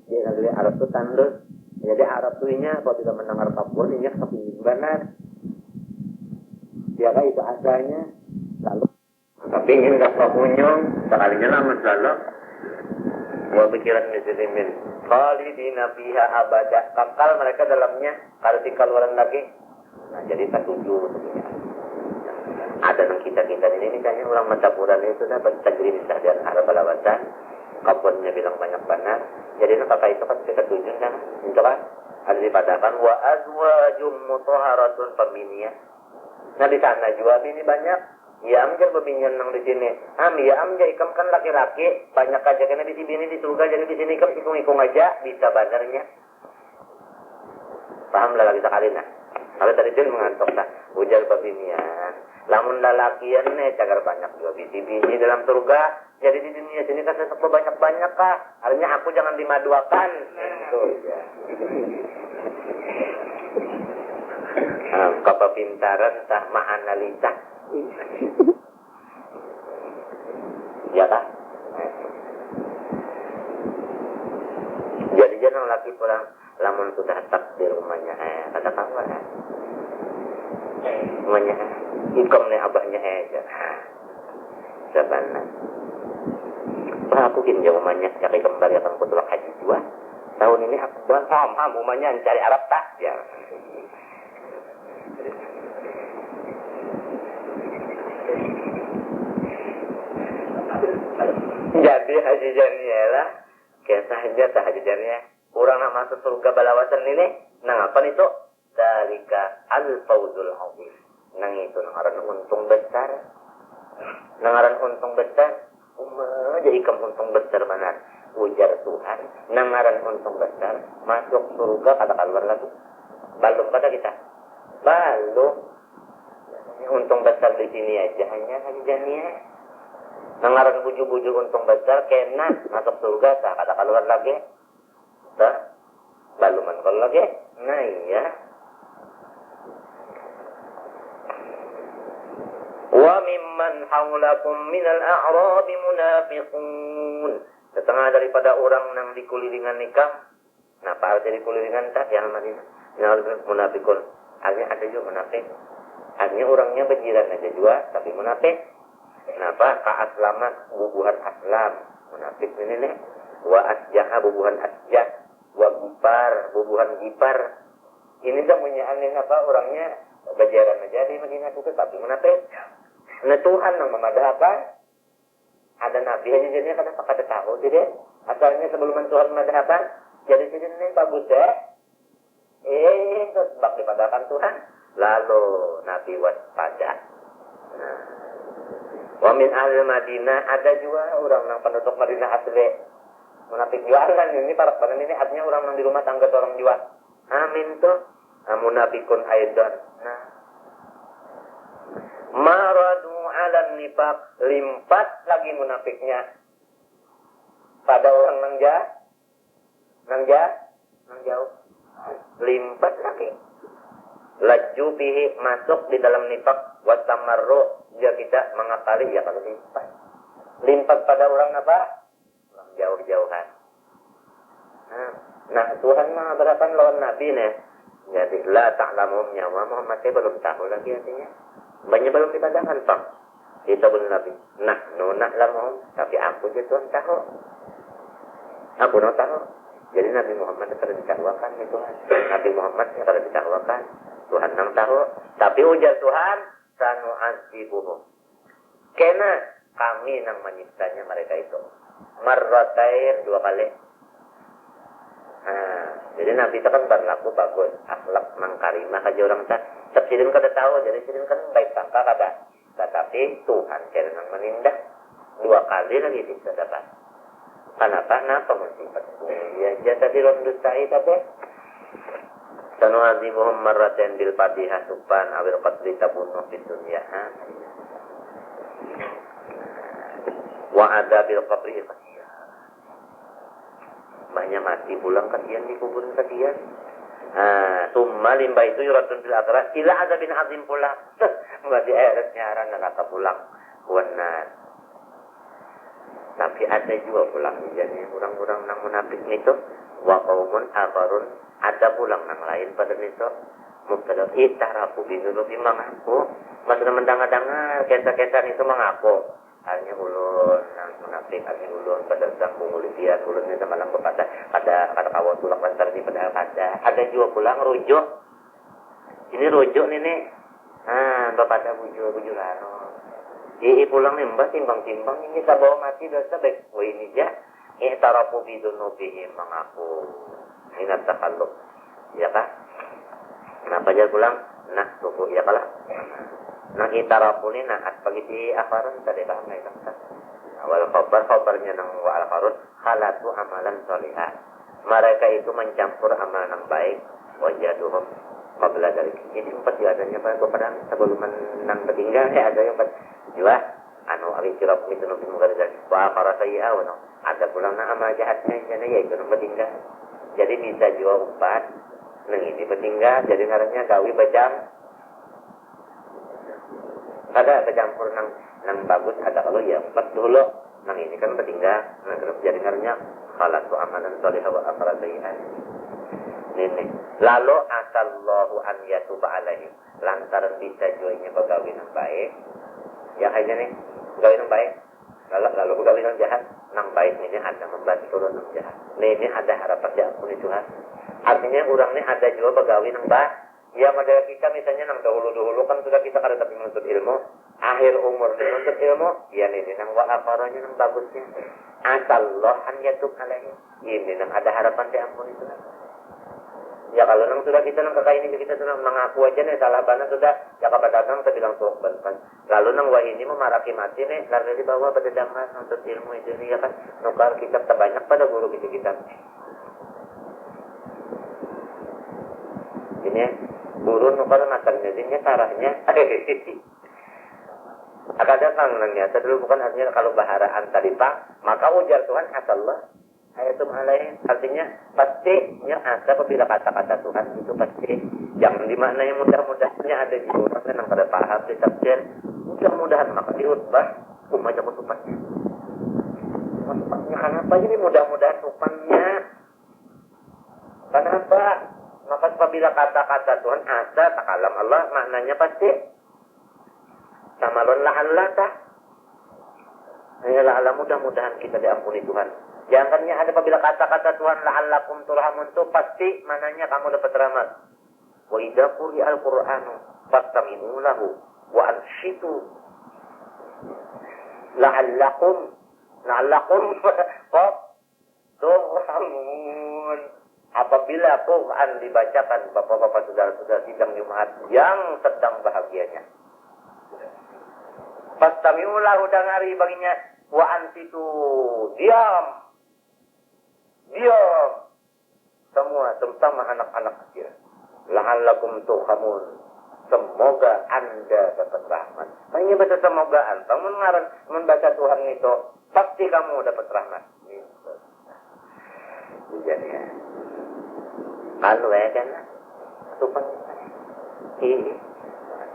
di negeri Arab itu tandus. Jadi Arab tuinya apabila mendengar kebun ini kepingin banget. Dia itu adanya lalu kepingin gak kepunyung sekalinya lama selalu Wa pikiran muslimin khalidina fiha abada, kekal mereka dalamnya kalau keluaran lagi. Nah, jadi ketujuh sebenarnya. Ada yang kita ini misalnya orang Matapuran itu sudah bertajrim dari Arab Balawatan, kampungnya bilang banyak benar. Jadi kakak itu kan ketujuh kan, itu kan ada dipadakan wa azwajum mutahharatun pembinian. Nah di sana juga bini banyak. Ya amja bebinyan nang di sini. Ya amja ikam kan laki-laki banyak aja karena di sini di surga jadi di sini ikam ikung aja bisa badarnya. Paham lah lagi sekali nah. Kalau tadi dia mengantuk nah ujar bebinyan. Lamun lalakian cagar banyak juga bini dalam surga. Jadi di dunia sini kan tetap banyak kah? Artinya aku jangan dimaduakan. Itu ya. Kepintaran sama analisa. Ya kan? Jadi jangan laki pulang lamun sudah tak di rumahnya kata kawan rumahnya ikom nih abahnya aja sabana aku kinjau rumahnya cari kembali akan kutulak haji dua tahun ini aku paham rumahnya cari Arab tak ya. Jadi haji janiyalah kisahnya haji janiyah orang nak masuk surga balawasan ini nang apa itu dalika al-fawzul azim nang itu nangaran untung besar jadi kamu untung besar benar ujar Tuhan nangaran untung besar masuk surga kata keluar lagi belum kata kita belum untung besar di sini aja hanya haji janiyah nangaran buju-buju untung besar kena masuk surga tak kata keluar lagi tak baluman kalau lagi nah iya wa mimman haulakum minal a'rabi munafiqun setengah daripada orang yang dikulilingan nikah nah apa arti dikulilingan tak yang Madinah yang munafiqun artinya ada juga munafik artinya orangnya berjiran aja juga tapi munafik kenapa ka'aslamat bubuhan aslam munafik ini nih wa asjaha bubuhan asjah wa gipar bubuhan gipar ini tak punya aneh apa orangnya berjalan aja di Madinah itu tapi munafik nah Tuhan yang memadahkan ada nabi aja jadinya kata tahu jadi asalnya sebelum Tuhan memadahkan jadi ini bagus ya terus bak dipadahkan Tuhan lalu nabi waspada nah wa min ahli Madinah ada juga orang yang penduduk Madinah asli munafik jualan ini para panen ini artinya orang yang di rumah tangga orang jual amin tuh munafikun aidan nah maradu ala nifaq limpat lagi munafiknya pada orang nang jauh limpat lagi laju bihi masuk di dalam nifaq watamarru dia kita mengakali ya kalau limpat pada orang apa orang jauh-jauhan nah Tuhan mah berapan lawan Nabi nih jadi la ta'lamuhum nyawa Muhammad belum tahu lagi artinya banyak belum dipadahkan Pak kita belum Nabi nah na'lamuhum tapi aku je Tuhan tahu aku tahu jadi Nabi Muhammad akan didakwakan itu Tuhan Nabi Muhammad akan didakwakan Tuhan nang tahu tapi ujar Tuhan sanu'adzibuhum kena kami nang menyiptanya mereka itu marratain 2 kali jadi Nabi itu kan berlaku bagus akhlak nang karimah aja orang tak tersidin kada tahu jadi sidin kan baik sangka kada tetapi Tuhan kena nang menindak 2 kali lagi bisa dapat kenapa musibah ya jasa di rondus sa'i tapi sanu'adzibuhum marratain bil fatihah supan awil qadri tabunuh di dunia wa adabil qabri qasiyah banyak mati pulang kasihan di kuburan kasihan summa limba itu yuratun fil akhirah ila azabin azim pulang enggak di akhirat nyaran neraka pulang wanas tapi ada juga pulang jadi orang-orang nang munafik itu wa qaumun akharun ada pulang nang lain pada itu mubtada itarafu binurubi mengaku maksudnya mendanga-danga kisah-kisah itu mengaku Arnya ulun nang munafik arnya ulun pada sambung ulipian ulun ni malang berkata ada kata kawan tulak lantar ni padahal ada juga pulang rujuk ini rujuk ni bapak bujuran pulang ni mbak timbang ini kita bawa mati dosa baik ini ja tarapu bidunubihim mengaku ini takallub ya kah kenapa aja pulang nah tubuh ya kalah nang itarapuni naat pagi di akharun tadi paham ya kan wal khabarnya nang wa al kharun khalatu amalan salihah mereka itu mencampur amalan yang baik wajaduhum qabla dari ini empat adanya pada sebelum menang bertinggal ada yang empat jua anu abi cirap itu nabi mugarrizan wa akhara sayyi'a wa ada pulang amal jahatnya jana yaitu nang bertinggal jadi bisa jua empat nang ini bertinggal jadi ngarannya gawi bacang ada kecampur nang bagus ada kalau ya empat dulu nang ini kan bertinggal nang terus jadi ngarannya khalatu amalan salihah wa akhara sayyi'ah ini lalu asallahu an yatuba alaihim lantaran bisa jualnya pegawai yang baik ya kayaknya nih pegawai yang baik lalu pegawai yang jahat nang baik ini ada membantu orang yang jahat ini ada harapan diampuni Tuhan artinya orang ini ada juga pegawai yang baik ya model kita misalnya nang dahulu kan sudah kita kada tapi menuntut ilmu akhir umur menuntut ilmu ya ini nang wa afaranya nang bagusnya asallahu an yatub alaihim ini nang ada harapan diampuni Tuhan. Ya kalau nang sudah kita nang kakak ini kita sudah mengaku aja nih salah bana sudah ya kapan datang kita bilang tuh kan lalu nang wah ini memaraki mati nih lalu dibawa pada damai untuk ilmu itu ya kan nukar kitab terbanyak pada guru kita ini guru nukar nakarnya jadinya caranya ada kang nangnya dulu bukan artinya kalau baharaan tadi pak maka ujar Tuhan asallah ayatum alaih artinya pastinya ada apabila kata-kata Tuhan itu pasti jangan dimaknai mudah-mudahnya ada di orang yang kada paham di tafsir mudah-mudahan maka diutbah aja kutupatnya kenapa ini mudah-mudahan tupannya kenapa maka apabila kata-kata Tuhan ada takalam Allah maknanya pasti samalon la'allah la'allah mudah-mudahan kita diampuni Tuhan. Jangannya ada apabila kata-kata Tuhan la'allakum turhamun itu pasti mananya kamu dapat rahmat. Wa idza quri'al Qur'anu fastami'u lahu wa anshitu la'allakum turhamun. Apabila Quran dibacakan bapak-bapak saudara-saudara sidang Jumat yang sedang bahagianya. Fastami'u lahu dengari baginya wa ansitu diam semua terutama anak-anak kecil la'allakum turhamun semoga anda dapat rahmat hanya baca semogaan kamu membaca Tuhan itu pasti kamu dapat rahmat jadi kalau ya kan tupan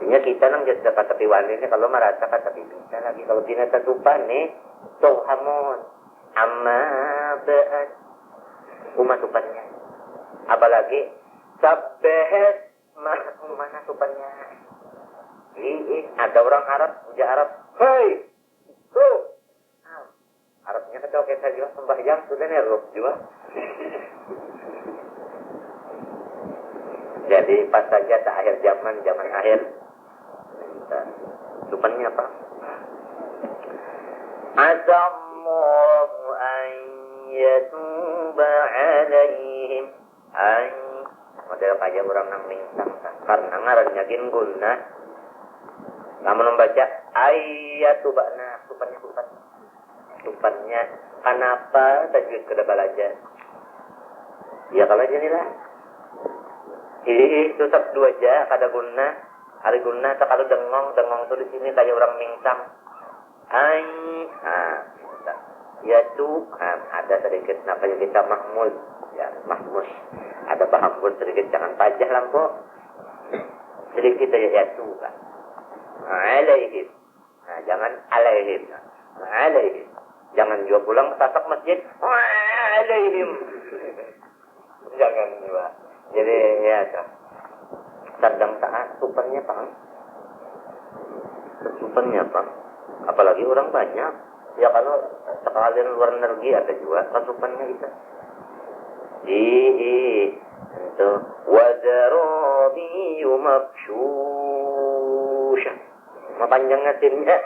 artinya kita nang jadi dapat tapi walinya kalau merasa tapi bisa lagi kalau tidak tupan nih turhamun amma ba'ad umat tupannya apalagi sabbehet mana tupannya ada orang Arab ujar Arab hei tuh Arabnya kata oke saja sembahyang sudah neruk juga jadi pas saja tak akhir zaman akhir tupannya apa azammu an yatuba alaihim model kayak orang nang mingsang karena ngarannya guna kamu membaca ayatubana tupannya kenapa tajwid kada balajar ya kalau aja nih lah itu sab dua aja kada guna hari guna kalau dengong tuh di sini kayak orang mingsang yaitu ada sedikit namanya kita mahmud ya mahmud ada paham pun sedikit jangan pajah lampu sedikit aja yaitu kan alaihim jangan alaihim jangan juga pulang tatak masjid alaihim jangan juga jadi ya sedang taat tupannya paham tupannya paham apalagi orang banyak. Ya kalau sekalian luar negeri ada juga kasupannya kita. Itu wazarabi mabsyusha. Panjangnya timnya.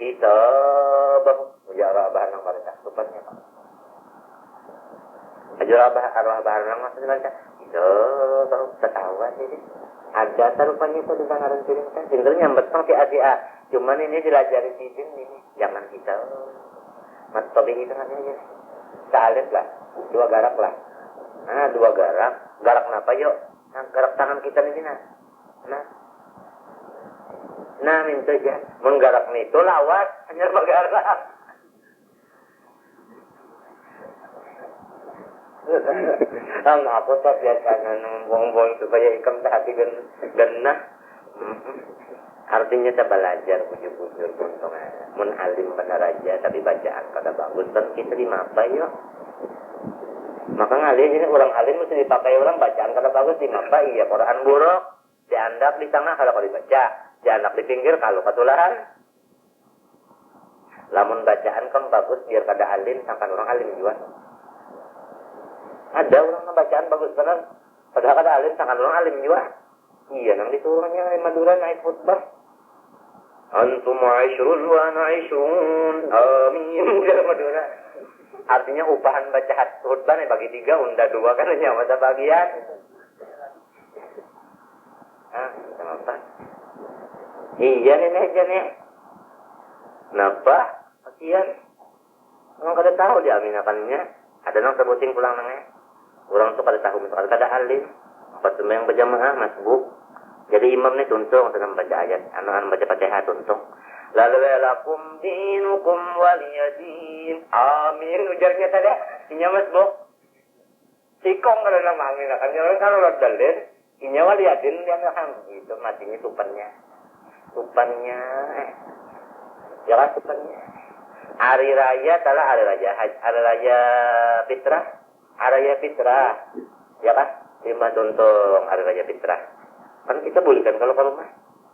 Kitabah mujarabah nang mereka kasupannya. Mujarabah arwah nang maksudnya kitabah ketahuan ini. Ada rupanya itu di tangan piring kan. Sebenarnya betong si Asia. Cuman ini dilajari sidin ini. Jangan kita. Mas Tobi itu namanya. Salib lah. 2 garak lah. Nah 2 garak. Garak kenapa yuk? Nah garak tangan kita ini nah. Nah minta aja. Menggarak itu lawas. Hanya bergarak. Apa tak biasa ngomong supaya ikam hati genah. Artinya kita belajar bujur-bujur untung mun alim benar aja tapi bacaan kada bagus kan kita dimapa yuk. Maka ngalir ini orang alim mesti dipakai orang bacaan kada bagus dimapa iya Quran buruk diandak di tengah kalau dibaca diandak di pinggir kalau ketularan. Lamun bacaan kan bagus biar kada alim sampai orang alim juga. Ada orang bacaan bagus benar. Padahal kada alim sangat orang alim juga. Iya, nang disuruhnya Madura naik khutbah. Antum 'ashrun wa ana 'ashrun. Amin. Madura. Artinya upahan baca khutbah nih bagi 3 unda 2 kan hanya masa bagian. Kenapa? Iya nih aja nih. Kenapa? Kasihan. Orang kada tahu dia aminakannya. Ada nang sebuting pulang nangnya. Orang tuh kada tahu misalkan kada alim. Pas sembahyang berjamaah masbuk. Jadi imam nih tuntung dengan baca ayat, anak baca Fatihah tuntung. Lalu lakum dinukum waliyadin. Amin ujarnya tadi. Inya masbuk. Sikong kada nang amin akan orang kalau lo dalil, inya waliyadin dia nang itu matinya tupannya. Ya kan tupannya. Hari raya adalah hari raya fitrah. Hari raya fitrah, ya kan? 5 tuntung hari raya fitrah. Kan kita bolehkan kalau ke rumah,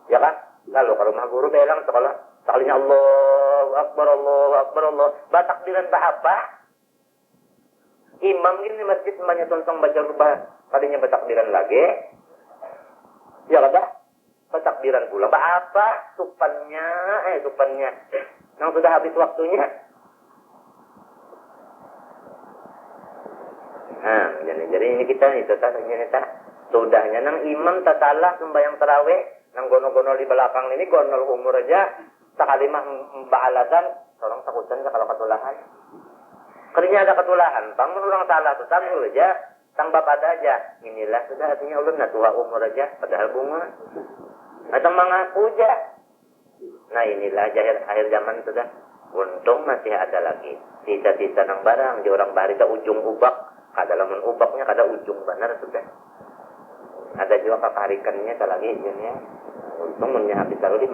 ya kan? Kalau ke rumah guru belang sekolah, sekalinya Allahu Akbar, Allah. Batakbiran apa? Imam ini di masjid semuanya tuntung baca rubah, tadinya batakbiran lagi, ya kan? Batakbiran pula. Apa? Tupannya, yang sudah habis waktunya. Jadi ini kita itu tanya sudahnya nang imam tak salah sembahyang tarawih nang gono-gono di belakang ini gonol umur aja sekali mah alasan orang takutan kalau ketulahan kerja ada ketulahan bangun orang salah tuh tangguh aja tang bapak ada aja inilah sudah artinya ulun tua umur aja padahal bunga atau mengaku aja. Nah inilah akhir zaman sudah untung masih ada lagi sisa-sisa nang barang di orang bari ke ujung ubak. Kada lamun ubaknya kada ujung benar sudah. Ada juga kakarikannya kada lagi ujungnya. Untung mennya habis taruh di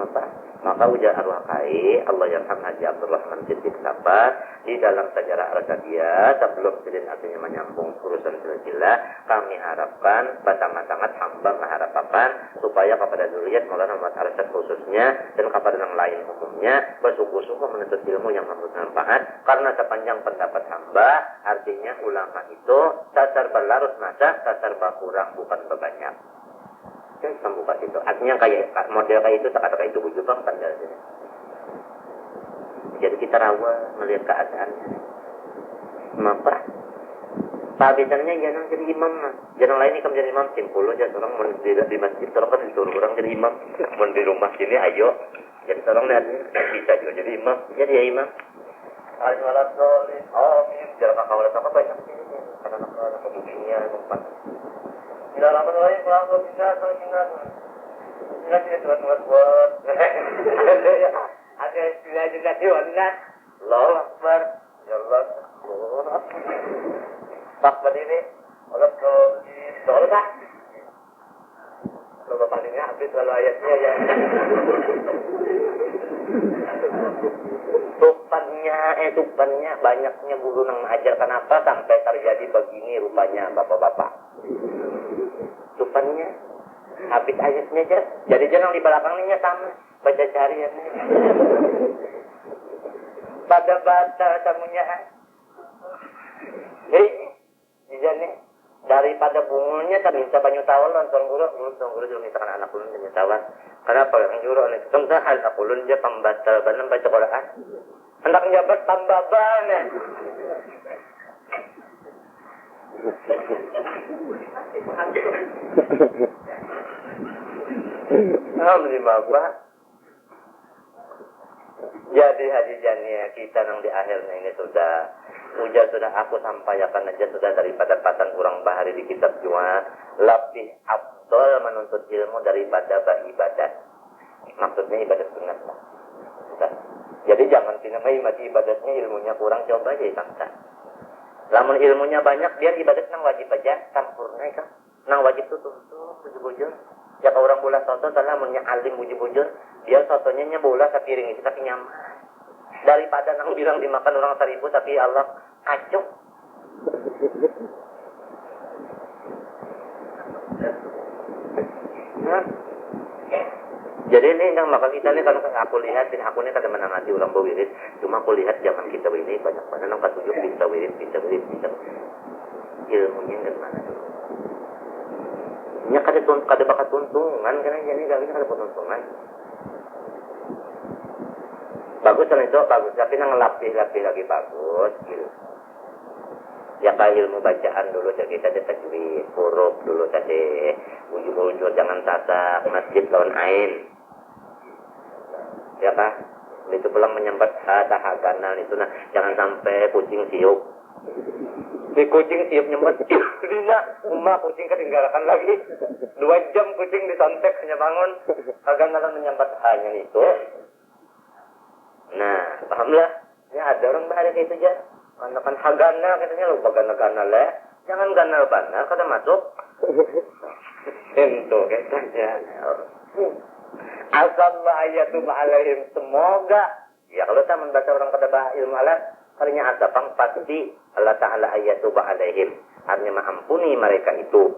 maka ujar arwah kai Allah yarham Haji Abdurrahman Siddiq Sabar di dalam sejarah Al-Qadiyah sebelum sidin artinya menyambung urusan silsilah kami harapkan sangat-sangat hamba mengharapkan supaya kepada zuriat Maulana Muhammad Arsyad khususnya dan kepada yang lain hukumnya bersungguh-sungguh menuntut ilmu yang bermanfaat karena sepanjang pendapat hamba artinya ulama itu dasar berlarut masa dasar berkurang bukan berbanyak. Kan membuka itu. Artinya kayak model kayak itu kata-kata itu wujud bang tanda sini. Jadi kita rawa melihat keadaannya. Kenapa? Pabisannya jangan jadi imam. Jangan lain ikam jadi imam simpul aja. Orang di masjid orang kan disuruh orang jadi imam. Mau di rumah sini ayo. Jadi tolong lihat bisa juga jadi imam. Jadi ya imam. Alhamdulillah soleh. Amin. Jangan kawal apa banyak sini. Karena anak kebukinya tempat. Bila lama lagi pulang bisa kalau tinggal. Tinggal tidak buat. Ada istilah juga diwangan. Allahu Akbar. Ya Allah. Pak berdiri. Allah kalau tak. Kalau bapak ini habis lalu ayatnya ya. Tupannya banyaknya guru yang mengajarkan apa sampai terjadi begini rupanya bapak-bapak. Tupannya habis ayatnya aja. Jadi jangan di belakangnya sama. baca carian. Pada baca tamunya. Jadi, nih daripada bungulnya tak minta banyak tawon nonton guru juga misalkan anak ulun banyak tawon. Kenapa yang guru ini? Tentang anak ulun dia pembatal benar baca Quran. Hendak njabat tambaban. Alhamdulillah Pak. Jadi Haji Jania kita yang di akhirnya ini sudah aku sampaikan aja sudah daripada patang kurang bahari di kitab jua lebih afdol menuntut ilmu daripada beribadat. Maksudnya ibadat sunat lah. Jadi jangan tinamai mati ibadatnya ilmunya kurang coba aja tangsa. Lamun ilmunya banyak biar ibadat nang wajib aja sempurna kan. Nang wajib tuh bujur-bujur. Ya kalau orang bola soto salah munnya alim bujur-bujur, dia sotonya bola sepiring itu tapi nyaman. Daripada nang bilang dimakan orang 1000 tapi Allah kacau. Jadi ini yang maka kita ini kalau aku lihat aku ini kada menangati orang berwirid, cuma aku lihat zaman kita ini banyak banget nang ketujuh bisa wirid. Ilmunya dari mana dulu? Nya kada bakat tuntungan karena jadi gak kada tuntungan. Bagus kan itu bagus, tapi nang latih lagi bagus gitu. Ya kayak ilmu bacaan dulu jadi kita tajwid, huruf dulu tadi ujung-ujung jangan tata masjid lawan ain. Ya kah? Itu pulang menyambat tahaganan itu nah jangan sampai kucing siup. Di kucing siup nyambat dina kucing ketinggalan lagi 2 jam kucing disontek hanya bangun kagak menyambat hanya itu. Nah pahamlah ya ada orang bahaya kayak itu aja kan hagana katanya lu bagana le jangan ganal benar kada masuk itu katanya asallah ayatu alaihim semoga ya kalau tak membaca orang kada ilmu alat kalinya asapang pasti Allah Ta'ala ayatu alaihim artinya mengampuni mereka itu.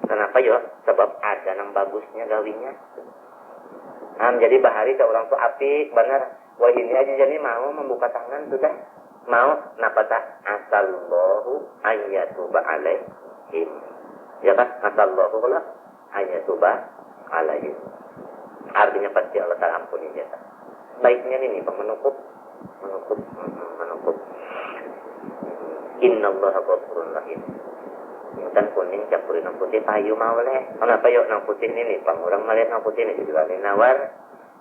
Kenapa ya? Sebab ada yang bagusnya gawinya. Jadi bahari seorang tuh apik benar. Wah ini aja jadi mau membuka tangan sudah mau napata asallahu ayyatuba alaihim. Ya kan? Asallahu lah ayyatuba alaihim. Artinya pasti Allah Ta'ala ampuni dia. Baiknya ini menukup. Innallaha ghafurur rahim. Dan kuning campurin nang putih payu mau leh. Kenapa yuk nang putih ini pangurang melihat nang putih ini juga nawar.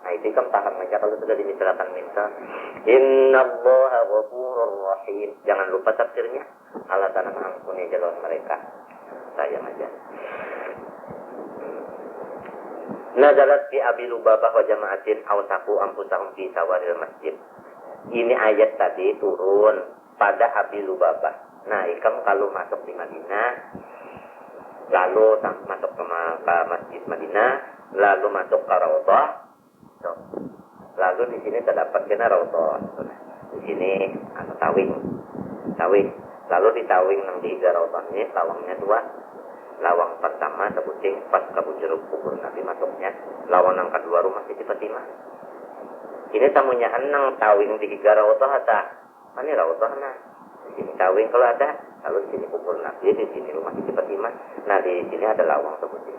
Nah itu kan paham aja kalau sudah dibicarakan minta. Innallaha ghafurur rahim. Jangan lupa tafsirnya. Allah Ta'ala mengampuni jalan mereka. Sayang aja. Nazalat fi Abi Lubabah wa jama'atin awsaku ampusahum fi sawaril masjid. Ini ayat tadi turun pada Abi Lubabah. Nah, ikam kalau masuk di Madinah, lalu masuk ke Masjid Madinah, lalu masuk ke Raudhah. Lalu di sini terdapat kena Raudhah. Di sini ada tawing. Lalu di tawing nang di Raudhah ini lawangnya 2. Lawang pertama sebuting pas kabujuruk kubur Nabi masuknya. Lawang yang kedua rumah Siti Fatimah. Ini tamunya nang tawing di Raudhah ada. Ini Raudhah nah. Di sini tawing kalau ada, lalu di sini kubur Nabi, di sini rumah Siti Fatimah. Nah di sini ada lawang sebuting.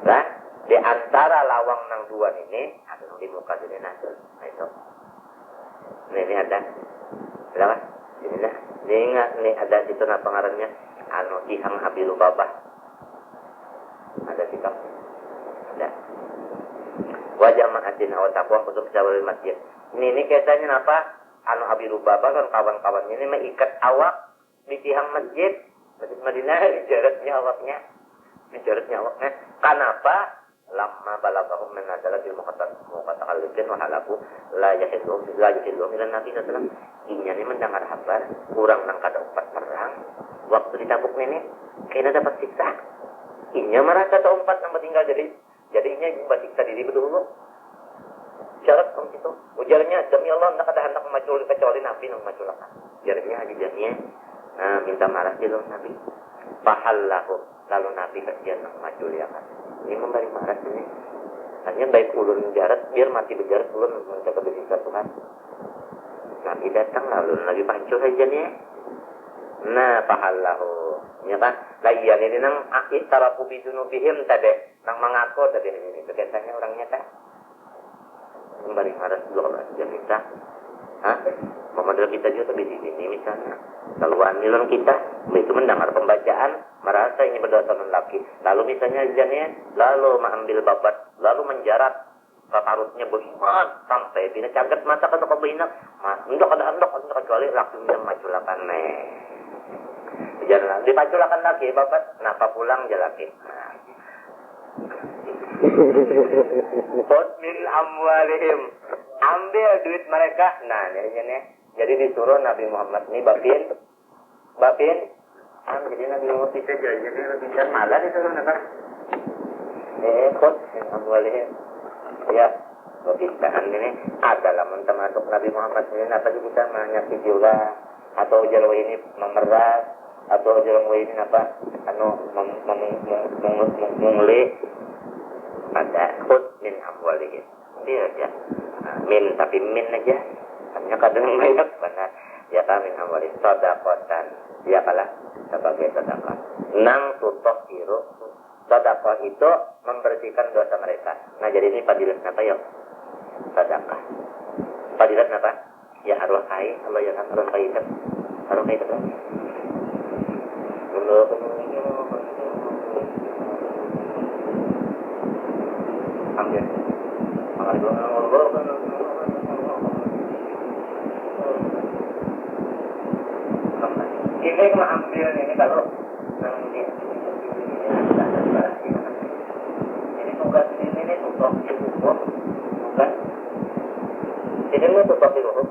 Nah di antara lawang nang 2 ini ada yang di muka sini nah itu. Ini ada. Berapa? Ini lah. Ini ingat nih ada situ nah pengarangnya. Tihang Abi Lubabah. Ada sikap. Ada. Wajah ma'atin awal taqwa kutub jawabin masjid. Ini kisahnya apa? Abi Lubabah kan kawan-kawannya ini mengikat awak di tihang masjid Madinah dijaratnya awaknya. Kenapa? Lama balagahum min nazalatil muqatalibin wa halaku la yahilluhum ila Nabi sallallahu. Inya ini mendengar kabar kurang nang kada 4 perang waktu di Tabuk ini kena dapat siksa. Inya merasa tak 4 nang tinggal jadi inya siksa diri betul. Syarat kamu itu ujarnya demi Allah nak ada hendak memacul kecuali Nabi nang maculakan. Jarnya haji jamnya minta marah di Nabi. Fahallahu lalu Nabi kerja nang macul ya kan. Ini memberi marah ini. Hanya baik ulun jarat, biar mati berjarat ulun mencari kebencian Tuhan. Nabi datang lalu Nabi pancur aja nih. Nah, pahallahu. Ya kan? Lah iya ini nang itarafu bidunubihim tadi, nang mengaku tadi ini. Biasanya orangnya teh kembali harus 12 jam kita. Hah? Pemadil kita juga di sini misalnya. Keluhan nilon kita, itu mendengar pembacaan, merasa ini berdosa lelaki. Lalu misalnya jannya, lalu mengambil babat, lalu menjarat kakarutnya beriman sampai bina caget masa kata kebina, ndok kecuali laki minum maculakan jangan dipaculakan lagi babat, napa pulang jalaki. Khud min amwalihim, ambil duit mereka. Nah, jadi disuruh Nabi Muhammad ini Bapin, jadi Nabi Muhammad bisa jadi bisa malah disuruh nakar. Khud min amwalihim. Ya, kebiasaan ini adalah termasuk Nabi Muhammad ini apa sih kita menyakiti juga atau jalur ini memeras atau jalur ini apa menguli pada khud min amwalihim dia aja min tapi min aja hanya kadang banyak benar ya kan min amwalihim sedekatan dia kalah sebagai sedekah nang tutok iru sedekah itu membersihkan dosa mereka. Nah jadi ini fadilat apa ya? Sedekah. Fadilat apa? Ya arwah kai, Allah ya kan arwah kai itu. Arwah kai itu. Ambil. Ini ambil ini kalau nanti ini tugas ini tugas hukum bukan ini tugas hukum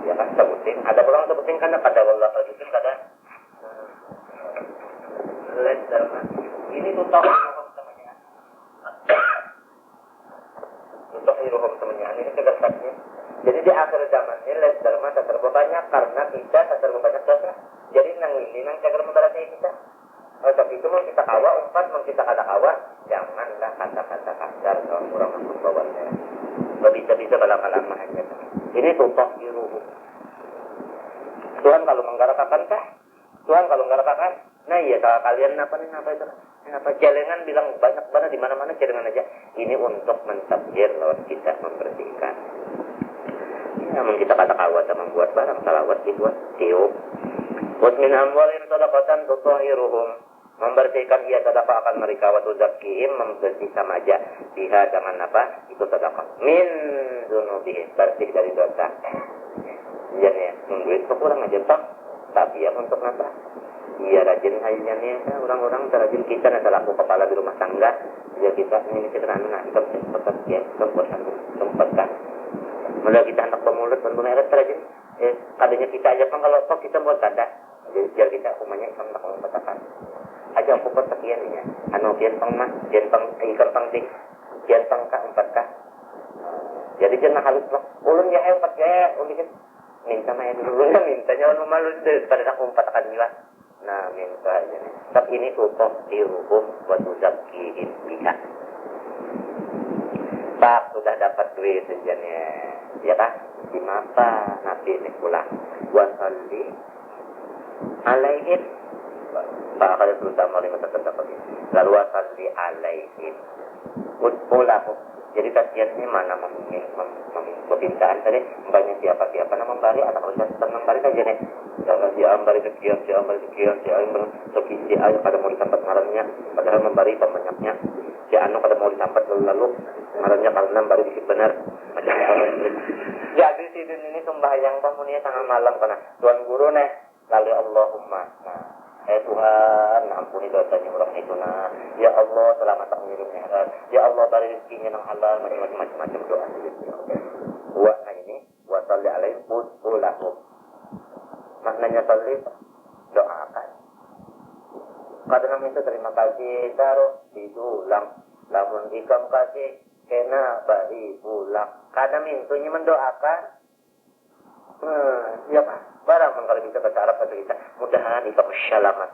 ya kan sebutin ada orang sebutin karena pada Allah sebutin kada ini tugas hukum temannya tugas hukum temannya ini kedepannya jadi di akhir zaman ini les dharma tak banyak karena kita tak banyak dosa jadi nang ini nang cagar membalasnya kita. Tapi itu mau kita kawa, umpat mau kita kata kawa, janganlah kata-kata kasar kalau kurang masuk bawahnya. Gak bisa lama-lama hanya. Ini tumpah di ruh. Tuhan kalau menggarakakan kah? Tuhan kalau menggarakakan? Nah iya kalau kalian apa itu? Apa celengan bilang banyak banget di mana-mana celengan aja. Ini untuk mentabjir lewat kita membersihkan. Ya, kita kata kawa sama membuat barang salawat dibuat tiup. Wa min amwalihim sadaqatan tutahhiruhum, membersihkan ia sedekah akan mereka wa tuzakkihim, membersihkan aja biha dengan apa? Itu sedekah. Min dzunubihim, bersih dari dosa. Jadi duit kurang aja Pak. Tapi ya untuk apa? Iya rajin hanya nih orang-orang terajin kita nih selaku kepala di rumah tangga. Ya kita ini kita anak tempat ya tempat kan. Mulai kita anak pemulut benar-benar terajin. Kadanya kita aja kan kalau kok kita buat tanda jadi kita umumnya ikan tak mau katakan aja aku buat sekian ini pian pang ikan pang sih pian pang ka 4 ka jadi jangan halus lah ulun ya 4 ya ulun minta mah dulu mintanya ulun malu pada nak umpatakan juga nah minta aja nih tapi ini utuh dihukum buat uzakihim biha Pak sudah dapat duit sejannya ya kan di mata Nabi ini pulang wasalli alaihim Pak kalau terutama lima terdapat lalu wasalli alaihim pulang jadi kasihannya mana memintaan tadi banyak siapa nama membari atau kalau saya membari saja nih jangan dia membari sekian si ayo pada mau ditampat ngarannya padahal membari pembanyaknya si anu pada mau ditampat lalu ngarannya karena membari dikit benar jadi si ini sembahyang pemunia tengah malam karena Tuhan Guru nih lalu Allahumma Tuhan ampuni dosanya orang itu nah ya Allah selamat tak mengirimnya ya Allah beri rezekinya yang halal macam-macam doa wa ini wa salli alaihim lahum maknanya salli doakan kadang itu terima kasih taruh diulang lamun ikam kasih kena bari pulang kadang intunya mendoakan ya Pak barang kalau bisa bahasa Arab atau kita mudahan ikam selamat